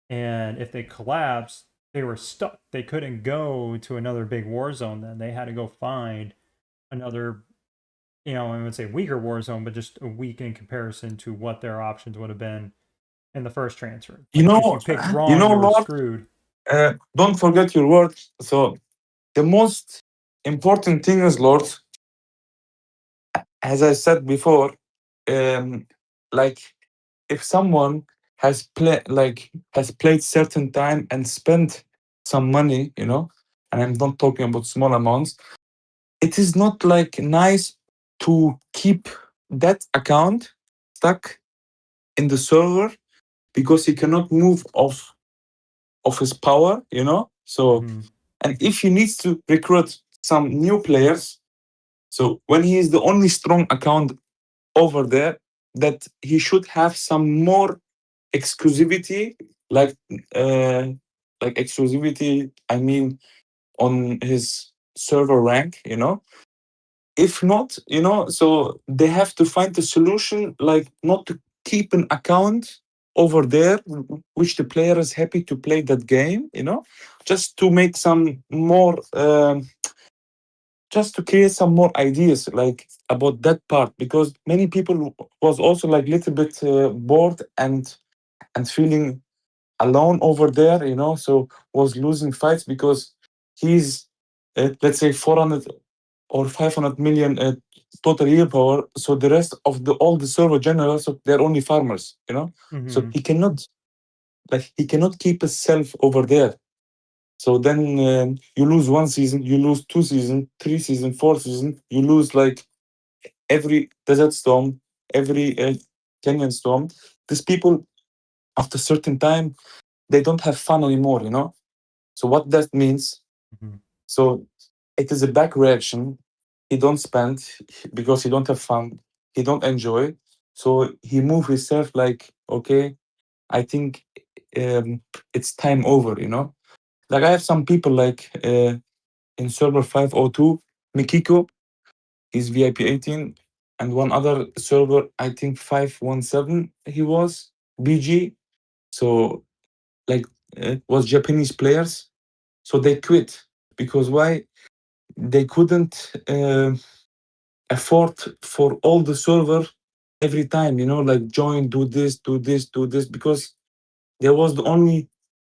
And if they collapsed, they were stuck. They couldn't go to another big war zone then. They had to go find another, you know, I would say weaker war zone, but just a weak in comparison to what their options would have been in the first transfer. You Like if you know, picked you wrong, know, you were Lord. screwed. Don't forget your word. So the most important thing is, Lord, as I said before, like if someone has played certain time and spent some money, you know, and I'm not talking about small amounts, it is not like nice to keep that account stuck in the server because he cannot move of his power, you know. So, Mm-hmm. and if he needs to recruit some new players, so when he is the only strong account over there, that he should have some more exclusivity, like uh, like exclusivity. I mean, on his server rank, you know. If not, you know, so they have to find a solution, like not to keep an account over there, which the player is happy to play that game, you know, just to make some more. Just to create some more ideas like about that part, because many people was also like little bit bored and feeling alone over there, you know, so was losing fights because he's let's say 400 or 500 million total year power, so the rest of the all the server generals, so they're only farmers, you know. So Mm-hmm. he cannot keep himself over there. So then you lose one season, you lose 2 season, 3 season, 4 season, you lose like every desert storm, every canyon storm. These people, after certain time, they don't have fun anymore, you know. So what that means? Mm-hmm. So it is a back reaction. He don't spend because he don't have fun. He don't enjoy. So he move himself like, okay, I think it's time over, you know. Like I have some people like in server 502, Mikiko, he's VIP 18, and one other server, I think 517, he was BG. So like was Japanese players. So they quit because why? They couldn't afford for all the server every time, you know, like join, do this, do this, do this, because there was the only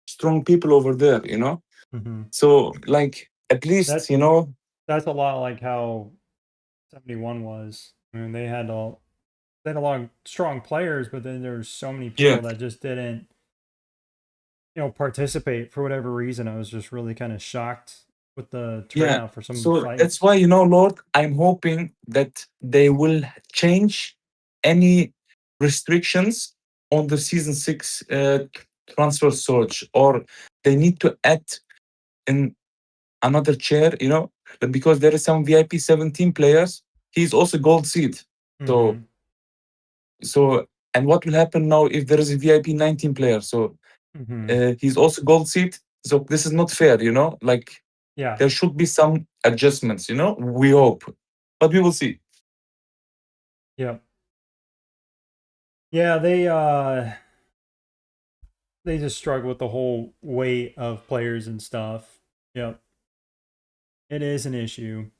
strong people over there, you know. Mm-hmm. So like at least, That you know, that's a lot like how 71 was. I mean, they had a lot of strong players, but then there's so many yeah, people that just didn't, you know, participate for whatever reason. I was just really kind of shocked with the yeah. turnout for some of the So that's fights. why, you know, Lord, I'm hoping that they will change any restrictions on the season 6 transfer search, or they need to add in another chair, you know, because there is some VIP 17 players. He's also gold seed. So Mm-hmm. So, and what will happen now if there is a VIP 19 player? So he's also gold seat. So this is not fair, you know. Like Yeah. there should be some adjustments, you know. We hope, but we will see. Yep. Yeah, they just struggle with the whole weight of players and stuff. Yep. It is an issue.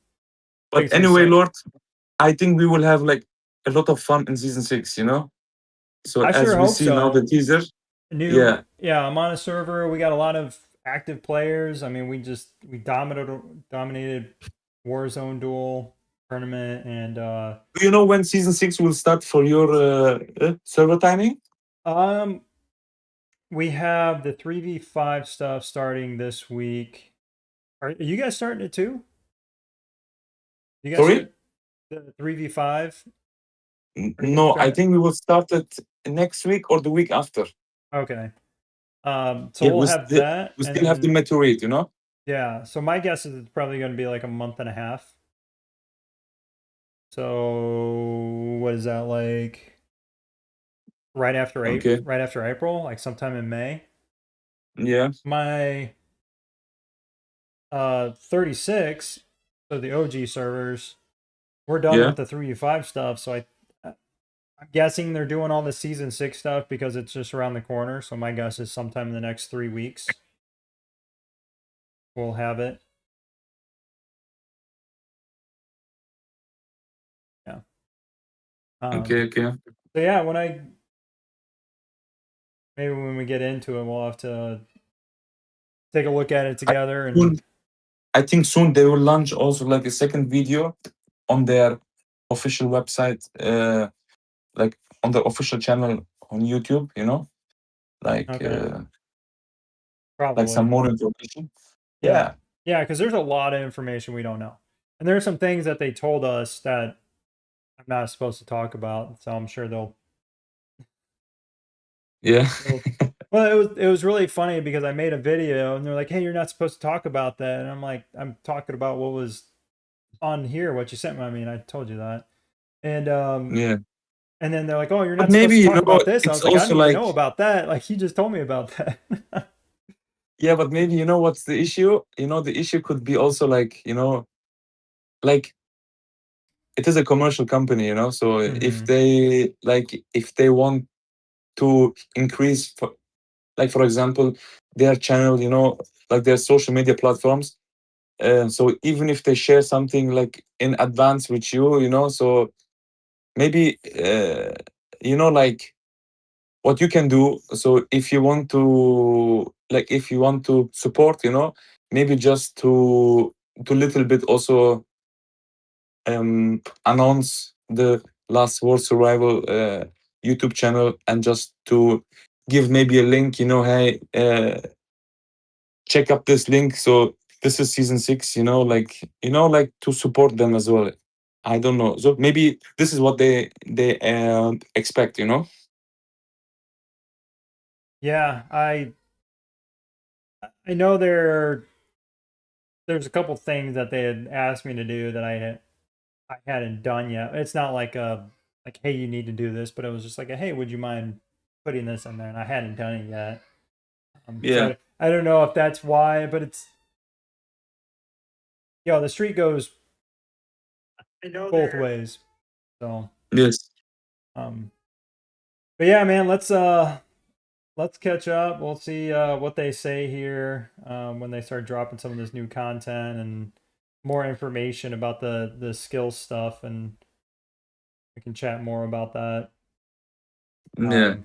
But Makes me anyway, sad. Lord, I think we will have like a lot of fun in season 6, you know. So I as sure we hope see now the so. teaser, New, yeah, yeah, I'm on a server. We got a lot of active players. I mean, we dominated Warzone duel tournament, and do you know when season 6 will start for your server timing? um we have the 3v5 stuff starting this week. Are you guys starting it too? You guys Sorry? start the 3v5? Are you guys No, I starting? think we will start it next week or the week after. Okay. So Yeah, we'll have that, we and still have to then maturate, you know. yeah. So my guess is it's probably going to be like a month and a half. So what is that, like Okay. right after April, like sometime in May? Yeah. My 36, so the OG servers, we're done Yeah. with the 3v5 stuff. So I'm guessing they're doing all the season 6 stuff because it's just around the corner. So my guess is sometime in the next 3 weeks we'll have it. Yeah. Okay. Okay. So yeah, maybe when we get into it, we'll have to take a look at it I together. And soon, I think soon they will launch also like a second video on their official website, like on the official channel on YouTube. You know, like okay, some probably. more information. Yeah. Yeah. Yeah, because there's a lot of information we don't know. And there are some things that they told us that I'm not supposed to talk about. So I'm sure Yeah. well, it was really funny because I made a video and they're like, "Hey, you're not supposed to talk about that." And I'm like, "I'm talking about what was on here, what you sent me." I mean, I told you that. And Yeah. and then they're like, "Oh, you're But not maybe supposed to you talk know about this." I it's was like, "I also don't even like know about that. Like, you just told me about that." yeah, but maybe you know what's the issue? You know, the issue could be also like like it is a commercial company, you know. So Hmm. if they want to increase, like for example, their channel, you know, like their social media platforms. So even if they share something like in advance with you, you know, so maybe like what you can do. So if you want to support, you know, maybe just to little bit also announce the Last World Survival YouTube channel and just to give maybe a link, you know, hey, check up this link. So this is season 6, like to support them as well. I don't know. So maybe this is what they expect, you know. Yeah, I know there's a couple things that they had asked me to do that I hadn't done yet. It's not like like, hey, you need to do this, but it was just like hey, would you mind putting this in there? And I hadn't done it yet. Yeah. So I don't know if that's why, but it's the street goes both ways. So Yes. um but yeah, man, let's catch up. We'll see what they say here when they start dropping some of this new content and more information about the skill stuff, and we can chat more about that. Yeah. Um,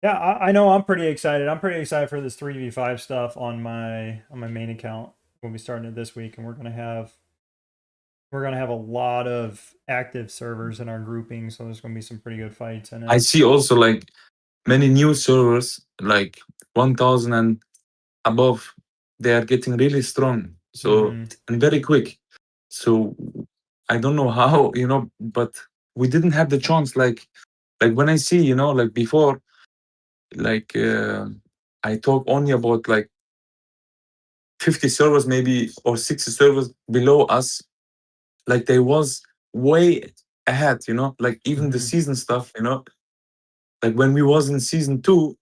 yeah, I know I'm pretty excited. I'm pretty excited for this 3v5 stuff on my main account. We'll be starting it this week, and we're gonna have a lot of active servers in our grouping, so there's gonna be some pretty good fights in I it. see also like many new servers, like 1,000 and above, they are getting really strong. So Mm-hmm. and very quick. So I don't know how, you know, but we didn't have the chance. Like when I see, you know, like before, like I talk only about like 50 servers maybe or 60 servers below us. Like there was way ahead, you know, like even the Mhm. season stuff, you know, like when we was in season 2,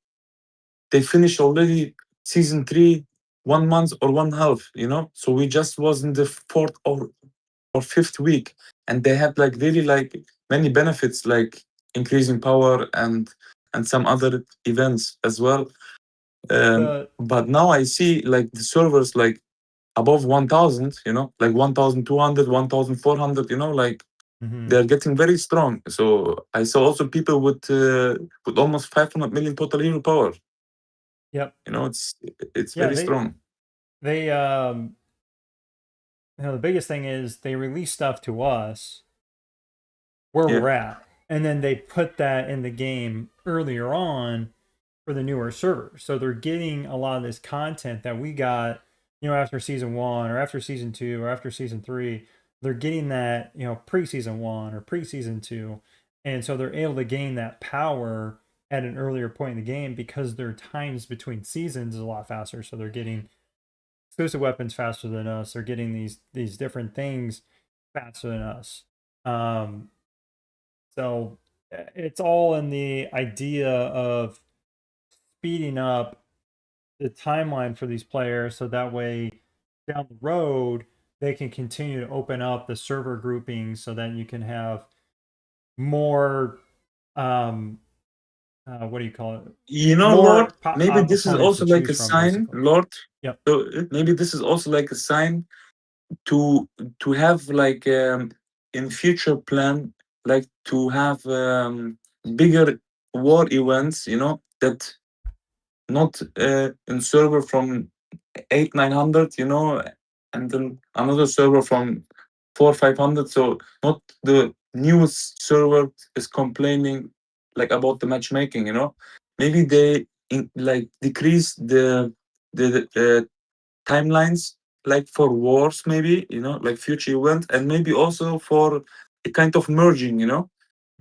they finished already season 3 1 month or 1/2, you know. So we just was in the fourth or fifth week, and they had like really like many benefits, like increasing power and some other events as well. The But now I see like the servers like above 1,000, you know, like 1,200, 1,400, you know, like Mhm. they're getting very strong. So I saw also people with almost 500 million total hero power. Yep. You know, it's Yeah, very strong. they you know, the biggest thing is they release stuff to us where Yeah. we're at, and then they put that in the game earlier on for the newer servers. So they're getting a lot of this content that we got, you know, after season 1 or after season 2 or after season 3. They're getting that, you know, pre-season 1 or pre-season 2. And so they're able to gain that power at an earlier point in the game because their times between seasons is a lot faster. So they're getting exclusive weapons faster than us. They're getting these different things faster than us. Um, so it's all in the idea of speeding up the timeline for these players so that way down the road they can continue to open up the server groupings so that you can have more um what do you call it, You know, Lord, more maybe this is opponents to also like choose a from sign, basically. Lord. Yep. So maybe this is also like a sign to have like in future plan, like to have bigger war events, you know, that not in server from 800-900, you know, and then another server from 400-500. So not the newest server is complaining like about the matchmaking, you know. Maybe they like decrease the timelines like for wars, maybe, you know, like future event, and maybe also for a kind of merging, you know.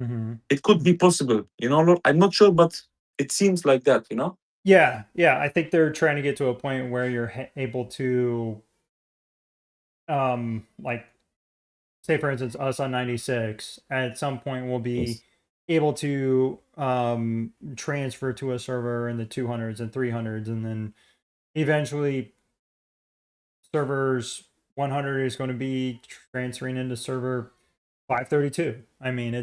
Mm-hmm. It could be possible, you know, Lord. I'm not sure, but it seems like that, you know. Yeah, I think they're trying to get to a point where you're able to like say for instance us on 96 at some point will be Yes. able to transfer to a server in the 200s and 300s, and then eventually servers 100 is going to be transferring into server 532. I mean,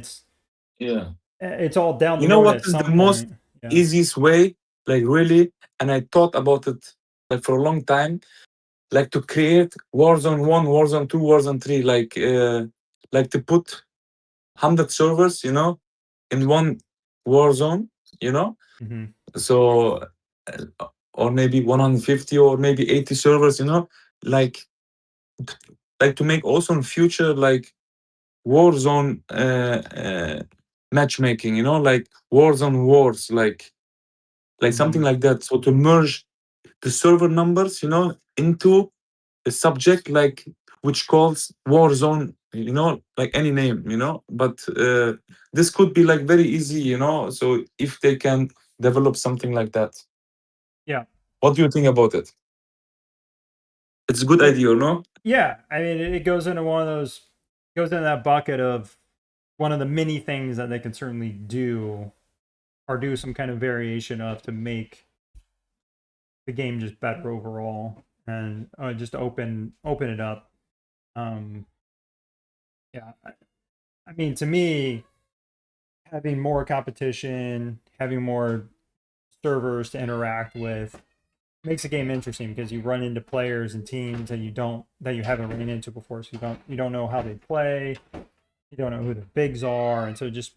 Yeah. it's all down You the know road what at is the some most point. Yeah. easiest way, like really, and I thought about it like for a long time, like to create Warzone 1, Warzone 2, Warzone 3, like to put 100 servers, you know, in one Warzone, you know. Mm-hmm. So or maybe 150 or maybe 80 servers, you know, like to make also in future like Warzone matchmaking, you know, like Warzone wars, like something Mm-hmm. like that. So to merge the server numbers, you know, into a subject like which calls Warzone, you know, like any name, you know. But this could be like very easy, you know. So if they can develop something like that, Yeah. what do you think about it? It's a good It, idea, no? yeah. I mean, it goes into one of those, goes into that bucket of one of the many things that they can certainly do or do some kind of variation of to make the game just better overall and just open it up. Um, yeah, I mean, to me, having more competition, having more servers to interact with makes the game interesting because you run into players and teams that you haven't run into before. So you don't know how they play, you don't know who the bigs are, and so it just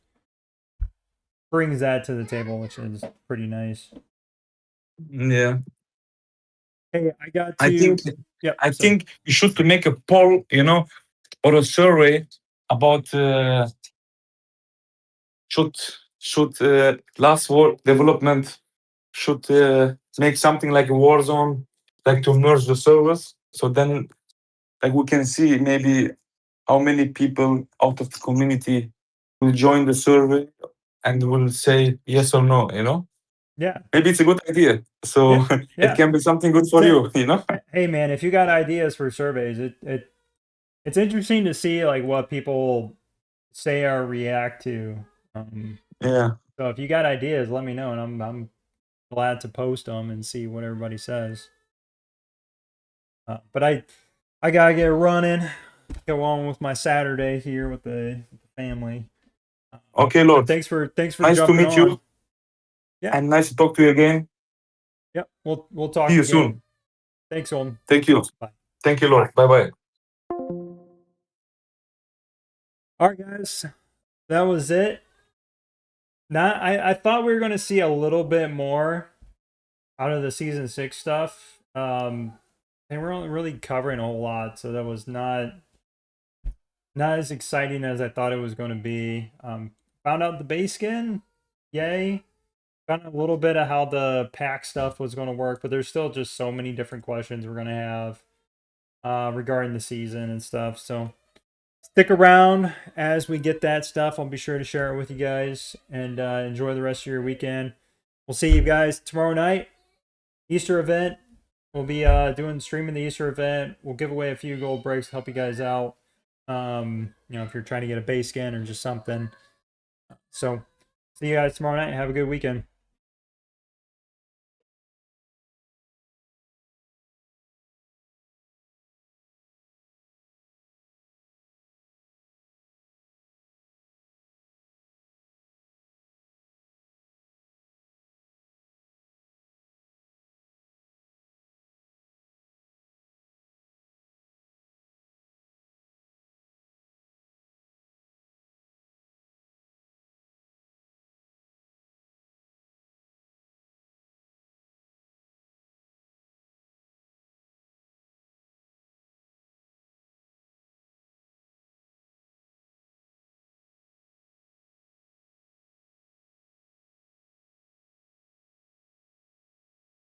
brings that to the table, which is pretty nice. Yeah. Hey, I got I to. think Yep. I Sorry. think you should to make a poll, you know, or a survey about should last war development should make something like a war zone, like to merge the servers. So then, like we can see maybe how many people out of the community will join the survey and will say yes or no. You know, Yeah. maybe it's a good idea. So Yeah. it Yeah. can be something good for you. You know. Hey man, if you got ideas for surveys, it's interesting to see like what people say or react to. Yeah. So if you got ideas, let me know, and I'm glad to post them and see what everybody says. But I gotta get running. Go on with my Saturday here with the family. Okay, But Lord. thanks for Nice to jumping meet on. you. Yeah. And nice to talk to you again. Yep. We'll See talk you again. soon. Thanks, Olden. Thank you. Bye. Thank you, Lord. Bye bye. All right, guys. That was it. I thought we were gonna see a little bit more out of the season 6 stuff. They weren't really covering a whole lot, so that was not as exciting as I thought it was going to be. Found out the base skin, yay. Found out a little bit of how the pack stuff was going to work, but there's still just so many different questions we're going to have regarding the season and stuff. So stick around as we get that stuff. I'll be sure to share it with you guys, and enjoy the rest of your weekend. We'll see you guys tomorrow night. Easter event. We'll be streaming the Easter event. We'll give away a few gold breaks to help you guys out. If you're trying to get a base skin or just something. So see you guys tomorrow night. Have a good weekend.